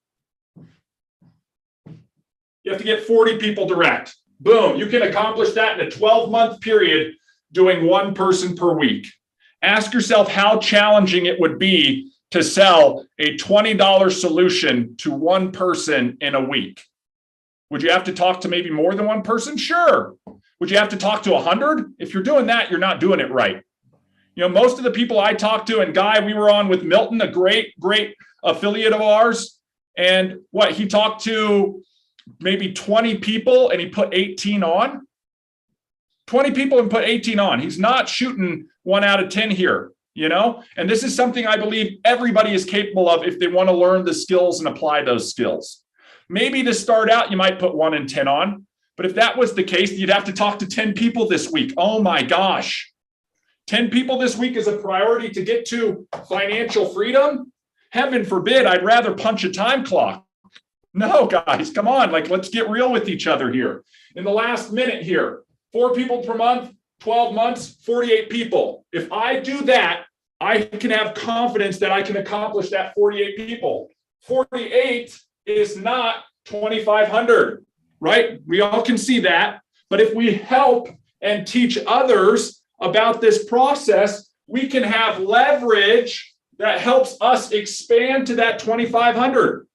You have to get 40 people direct. Boom, you can accomplish that in a 12-month period doing 1 person per week. Ask yourself how challenging it would be to sell a $20 solution to 1 person in a week. Would you have to talk to maybe more than 1 person? Sure. Would you have to talk to 100? If you're doing that, you're not doing it right. You know, most of the people I talked to, and Guy, we were on with Milton, a great affiliate of ours. And he talked to maybe 20 people and he put 18 on. 20 people and put 18 on. He's not shooting 1 out of 10 here, you know? And this is something I believe everybody is capable of if they want to learn the skills and apply those skills. Maybe to start out, you might put 1 in 10 on. But if that was the case, you'd have to talk to 10 people this week. Oh my gosh. 10 people this week is a priority to get to financial freedom? Heaven forbid, I'd rather punch a time clock. No, guys, come on. Let's get real with each other here. In the last minute here, 4 people per month, 12 months, 48 people. If I do that, I can have confidence that I can accomplish that 48 people. 48 is not 2,500. Right? We all can see that. But if we help and teach others about this process, we can have leverage that helps us expand to that 2,500.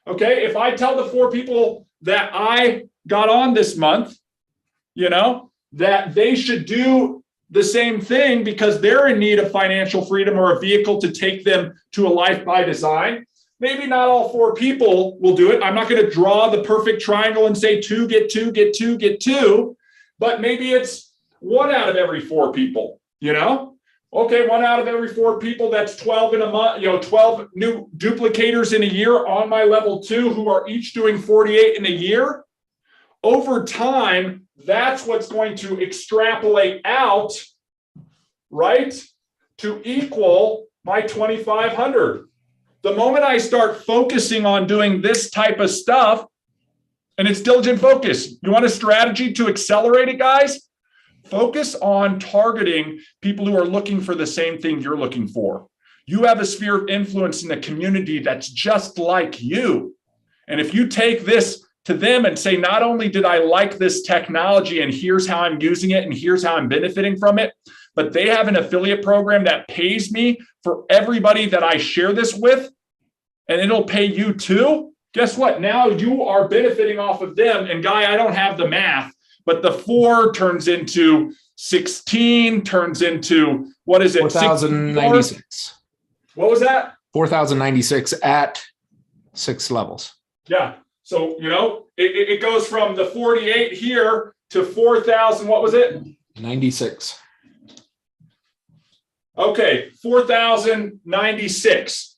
Okay? If I tell the 4 people that I got on this month, you know, that they should do the same thing because they're in need of financial freedom or a vehicle to take them to a life by design, maybe not all 4 people will do it. I'm not going to draw the perfect triangle and say 2, get 2, get 2, get 2, but maybe it's 1 out of every 4 people, Okay, 1 out of every 4 people, that's 12 in a month, 12 new duplicators in a year on my level 2 who are each doing 48 in a year. Over time, that's what's going to extrapolate out, right, to equal my 2,500. The moment I start focusing on doing this type of stuff, and it's diligent focus. You want a strategy to accelerate it, guys? Focus on targeting people who are looking for the same thing you're looking for. You have a sphere of influence in the community that's just like you. And if you take this to them and say, not only did I like this technology and here's how I'm using it and here's how I'm benefiting from it, but they have an affiliate program that pays me for everybody that I share this with, and it'll pay you too. Guess what? Now you are benefiting off of them. And Guy, I don't have the math, but the 4 turns into 16, turns into, what is it? 4,096. What was that? 4,096 at 6 levels. Yeah. So, it goes from the 48 here to 4,000. What was it? 96. Okay. 4,096.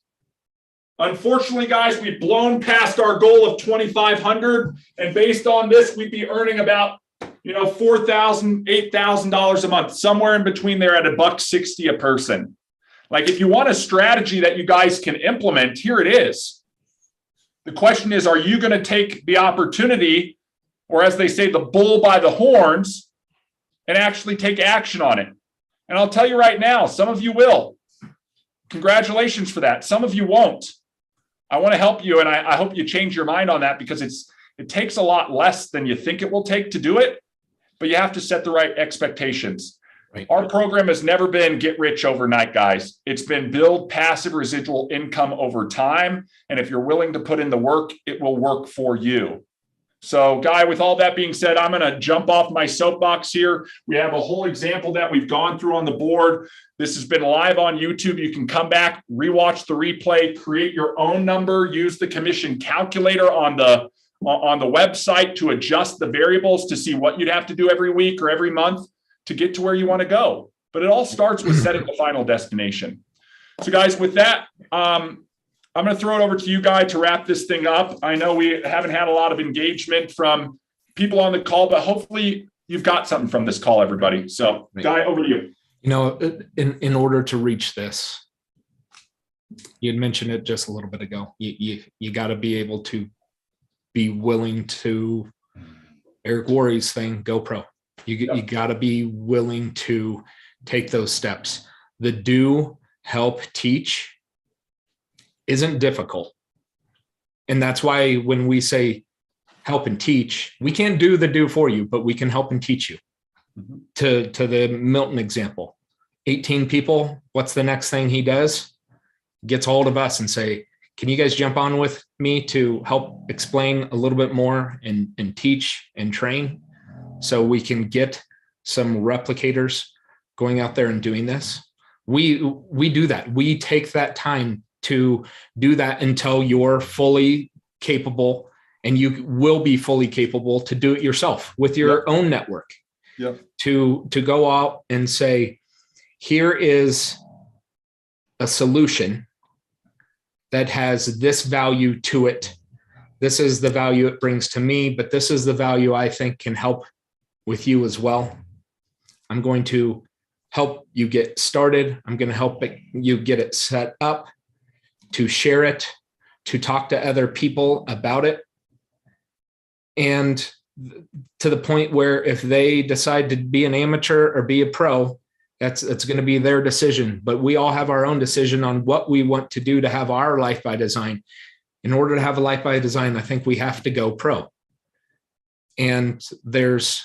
Unfortunately, guys, we've blown past our goal of 2,500. And based on this, we'd be earning about, $4,000, $8,000 a month, somewhere in between there at $1.60 a person. Like, if you want a strategy that you guys can implement, here it is. The question is, are you going to take the opportunity, or as they say, the bull by the horns, and actually take action on it? And I'll tell you right now, some of you will. Congratulations for that. Some of you won't. I want to help you, and I hope you change your mind on that, because it takes a lot less than you think it will take to do it, but you have to set the right expectations. Right. Our program has never been get rich overnight, guys. It's been build passive residual income over time, and if you're willing to put in the work, it will work for you. So, Guy, with all that being said, I'm going to jump off my soapbox here. We have a whole example that we've gone through on the board. This has been live on YouTube. You can come back, rewatch the replay, create your own number, use the commission calculator on the website to adjust the variables to see what you'd have to do every week or every month to get to where you want to go. But it all starts with setting the final destination. So, guys, with that, I'm going to throw it over to you, Guy, to wrap this thing up. I know we haven't had a lot of engagement from people on the call, but hopefully you've got something from this call, everybody. So, Guy, over to you. In order to reach this, you had mentioned it just a little bit ago. You got to be able to be willing to, Eric Worre's thing, go pro. You got to be willing to take those steps. The do, help, teach isn't difficult. And that's why when we say help and teach, we can't do the do for you, but we can help and teach you. Mm-hmm. To the Milton example, 18 people, what's the next thing he does? Gets hold of us and say, can you guys jump on with me to help explain a little bit more and teach and train so we can get some replicators going out there and doing this? We do that. We take that time to do that until you're fully capable, and you will be fully capable to do it yourself with your own network. To go out and say, here is a solution that has this value to it. This is the value it brings to me, but this is the value I think can help with you as well. I'm going to help you get started. I'm going to help you get it set up, to share it, to talk to other people about it. And to the point where if they decide to be an amateur or be a pro, it's going to be their decision. But we all have our own decision on what we want to do to have our life by design. In order to have a life by design, I think we have to go pro. And there's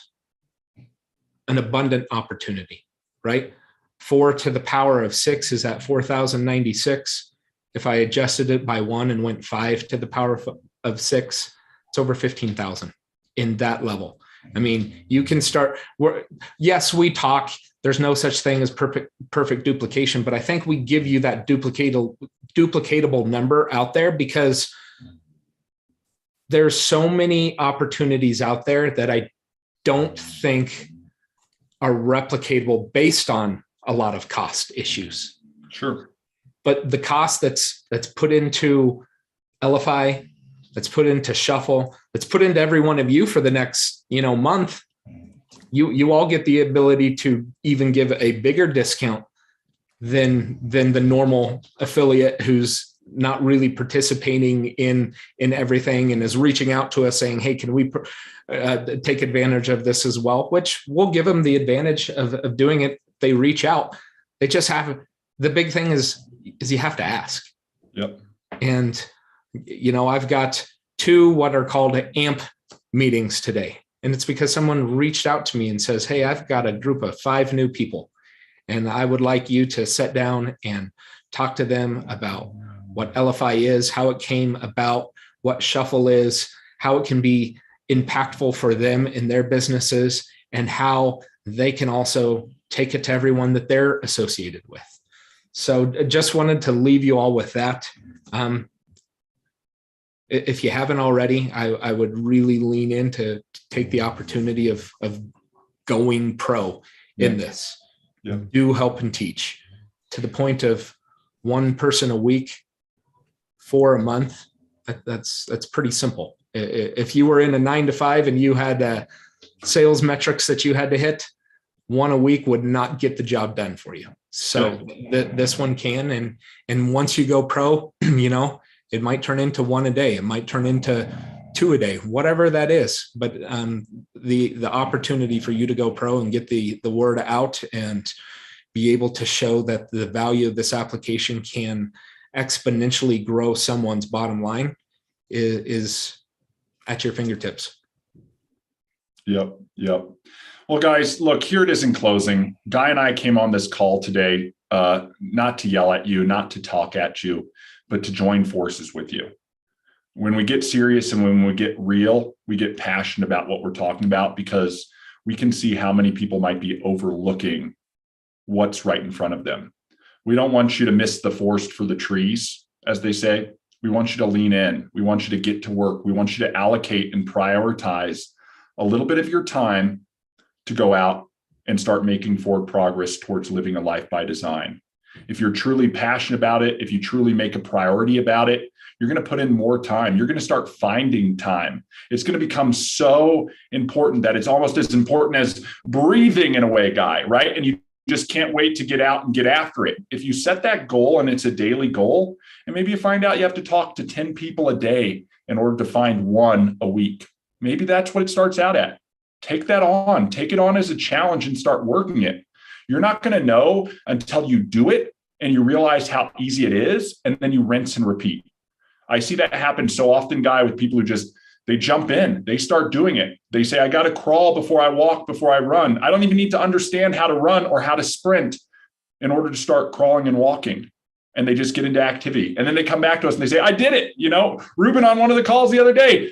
an abundant opportunity, right? 4 to the power of 6 is at 4,096. If I adjusted it by 1 and went 5 to the power of 6, it's over 15,000 in that level. I mean, you can start. Yes, we talk. There's no such thing as perfect duplication, but I think we give you that duplicatable duplicatable number out there, because there's so many opportunities out there that I don't think are replicatable based on a lot of cost issues. Sure. But the cost that's put into Elify, that's put into Shuffle, that's put into every one of you for the next, month, you all get the ability to even give a bigger discount than the normal affiliate who's not really participating in everything and is reaching out to us saying, hey, can we take advantage of this as well? Which we'll give them the advantage of doing it. They reach out. They just have, the big thing is you have to ask. Yep. And, I've got 2 what are called AMP meetings today. And it's because someone reached out to me and says, hey, I've got a group of 5 new people, and I would like you to sit down and talk to them about what Elify is, how it came about, what Shuffle is, how it can be impactful for them in their businesses, and how they can also take it to everyone that they're associated with. So just wanted to leave you all with that. If you haven't already, I would really lean in to take the opportunity of going pro in this. Yeah. Do help and teach to the point of 1 person a week for a month. That's pretty simple. If you were in a 9 to 5 and you had sales metrics that you had to hit, 1 a week would not get the job done for you. So this one can, and once you go pro, it might turn into 1 a day. It might turn into 2 a day, whatever that is. But the opportunity for you to go pro and get the word out and be able to show that the value of this application can exponentially grow someone's bottom line is at your fingertips. Yep. Well, guys, look, here it is in closing. Guy and I came on this call today, not to yell at you, not to talk at you, but to join forces with you. When we get serious and when we get real, we get passionate about what we're talking about, because we can see how many people might be overlooking what's right in front of them. We don't want you to miss the forest for the trees, as they say. We want you to lean in. We want you to get to work. We want you to allocate and prioritize a little bit of your time to go out and start making forward progress towards living a life by design. If you're truly passionate about it, if you truly make a priority about it, you're going to put in more time. You're going to start finding time. It's going to become so important that it's almost as important as breathing in a way, Guy, right? And you just can't wait to get out and get after it. If you set that goal and it's a daily goal, and maybe you find out you have to talk to 10 people a day in order to find 1 a week, maybe that's what it starts out at. Take that on, take it on as a challenge and start working it. You're not going to know until you do it and you realize how easy it is, and then you rinse and repeat. I see that happen so often, Guy, with people who they jump in, they start doing it. They say, I got to crawl before I walk, before I run. I don't even need to understand how to run or how to sprint in order to start crawling and walking. And they just get into activity. And then they come back to us and they say, I did it. Ruben on one of the calls the other day,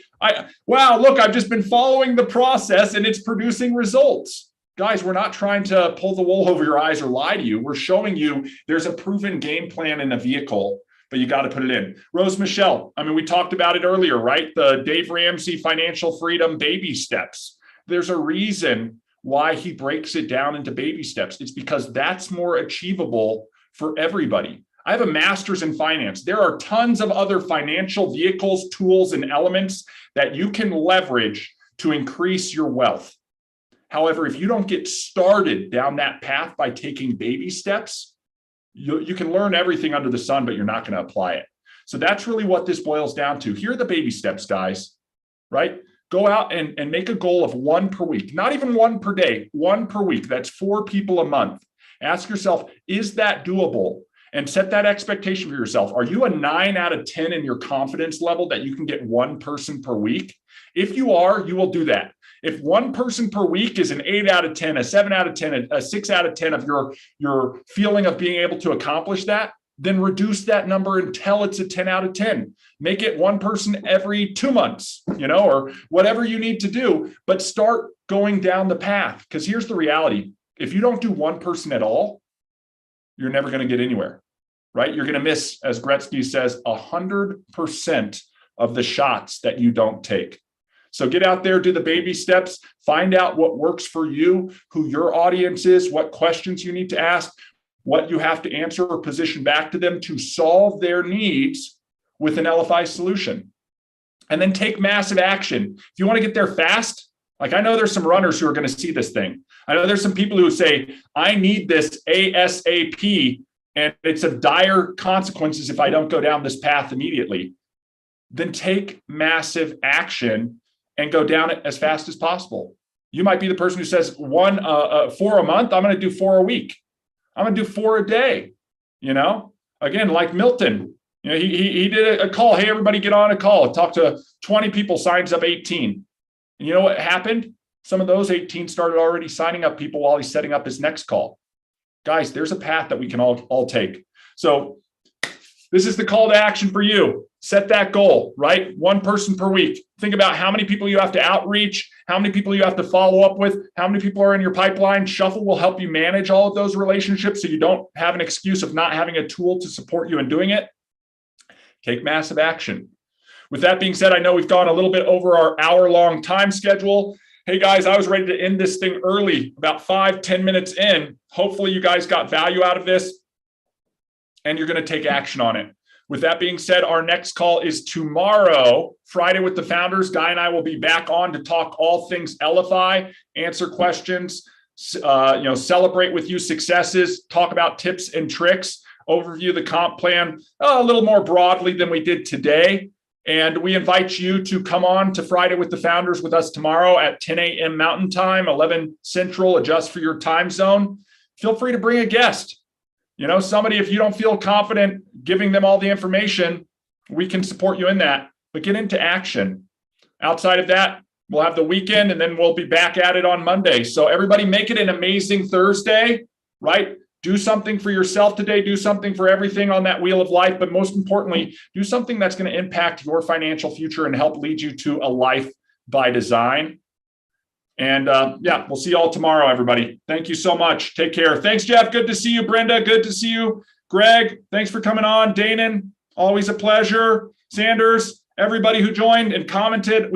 look, I've just been following the process and it's producing results. Guys, we're not trying to pull the wool over your eyes or lie to you. We're showing you there's a proven game plan in a vehicle, but you got to put it in. Rose Michelle, we talked about it earlier, right? The Dave Ramsey Financial Freedom Baby Steps. There's a reason why he breaks it down into baby steps. It's because that's more achievable for everybody. I have a master's in finance. There are tons of other financial vehicles, tools, and elements that you can leverage to increase your wealth. However, if you don't get started down that path by taking baby steps, you can learn everything under the sun, but you're not going to apply it. So that's really what this boils down to. Here are the baby steps, guys, right? Go out and make a goal of 1 per week, not even 1 per day, 1 per week. That's 4 people a month. Ask yourself, is that doable? And set that expectation for yourself. Are you a 9 out of 10 in your confidence level that you can get 1 person per week? If you are, you will do that. If 1 person per week is an 8 out of 10, a 7 out of 10, a 6 out of 10 of your feeling of being able to accomplish that, then reduce that number until it's a 10 out of 10. Make it 1 person every 2 months, or whatever you need to do, but start going down the path. Because here's the reality. If you don't do 1 person at all, you're never going to get anywhere. right? You're going to miss, as Gretzky says, 100% of the shots that you don't take. So get out there, do the baby steps, find out what works for you, who your audience is, what questions you need to ask, what you have to answer or position back to them to solve their needs with an Elify solution. And then take massive action. If you want to get there fast, like I know there's some runners who are going to see this thing. I know there's some people who say, I need this ASAP, and it's of dire consequences if I don't go down this path immediately. Then take massive action and go down it as fast as possible. You might be the person who says 4 a month. I'm going to do 4 a week. I'm going to do 4 a day. Again, like Milton, he did a call. Hey, everybody get on a call. Talk to 20 people, signs up 18. And you know what happened? Some of those 18 started already signing up people while he's setting up his next call. Guys, there's a path that we can all take. So this is the call to action for you. Set that goal, right? 1 person per week. Think about how many people you have to outreach, how many people you have to follow up with, how many people are in your pipeline. Shuffle will help you manage all of those relationships so you don't have an excuse of not having a tool to support you in doing it. Take massive action. With that being said, I know we've gone a little bit over our hour-long time schedule. Hey guys, I was ready to end this thing early, about 5-10 minutes in. Hopefully you guys got value out of this and you're going to take action on it. With that being said, our next call is tomorrow, Friday with the founders. Guy and I will be back on to talk all things Elify, answer questions, celebrate with you successes, talk about tips and tricks, overview the comp plan a little more broadly than we did today. And we invite you to come on to Friday with the founders with us tomorrow at 10 a.m. Mountain Time, 11 Central, adjust for your time zone. Feel free to bring a guest. Somebody, if you don't feel confident giving them all the information, we can support you in that, but get into action. Outside of that, we'll have the weekend and then we'll be back at it on Monday. So everybody make it an amazing Thursday, right? Do something for yourself today, do something for everything on that wheel of life, but most importantly, do something that's going to impact your financial future and help lead you to a life by design. And we'll see you all tomorrow, everybody. Thank you so much. Take care. Thanks, Jeff. Good to see you. Brenda, good to see you. Greg, thanks for coming on. Danon, always a pleasure. Sanders, everybody who joined and commented.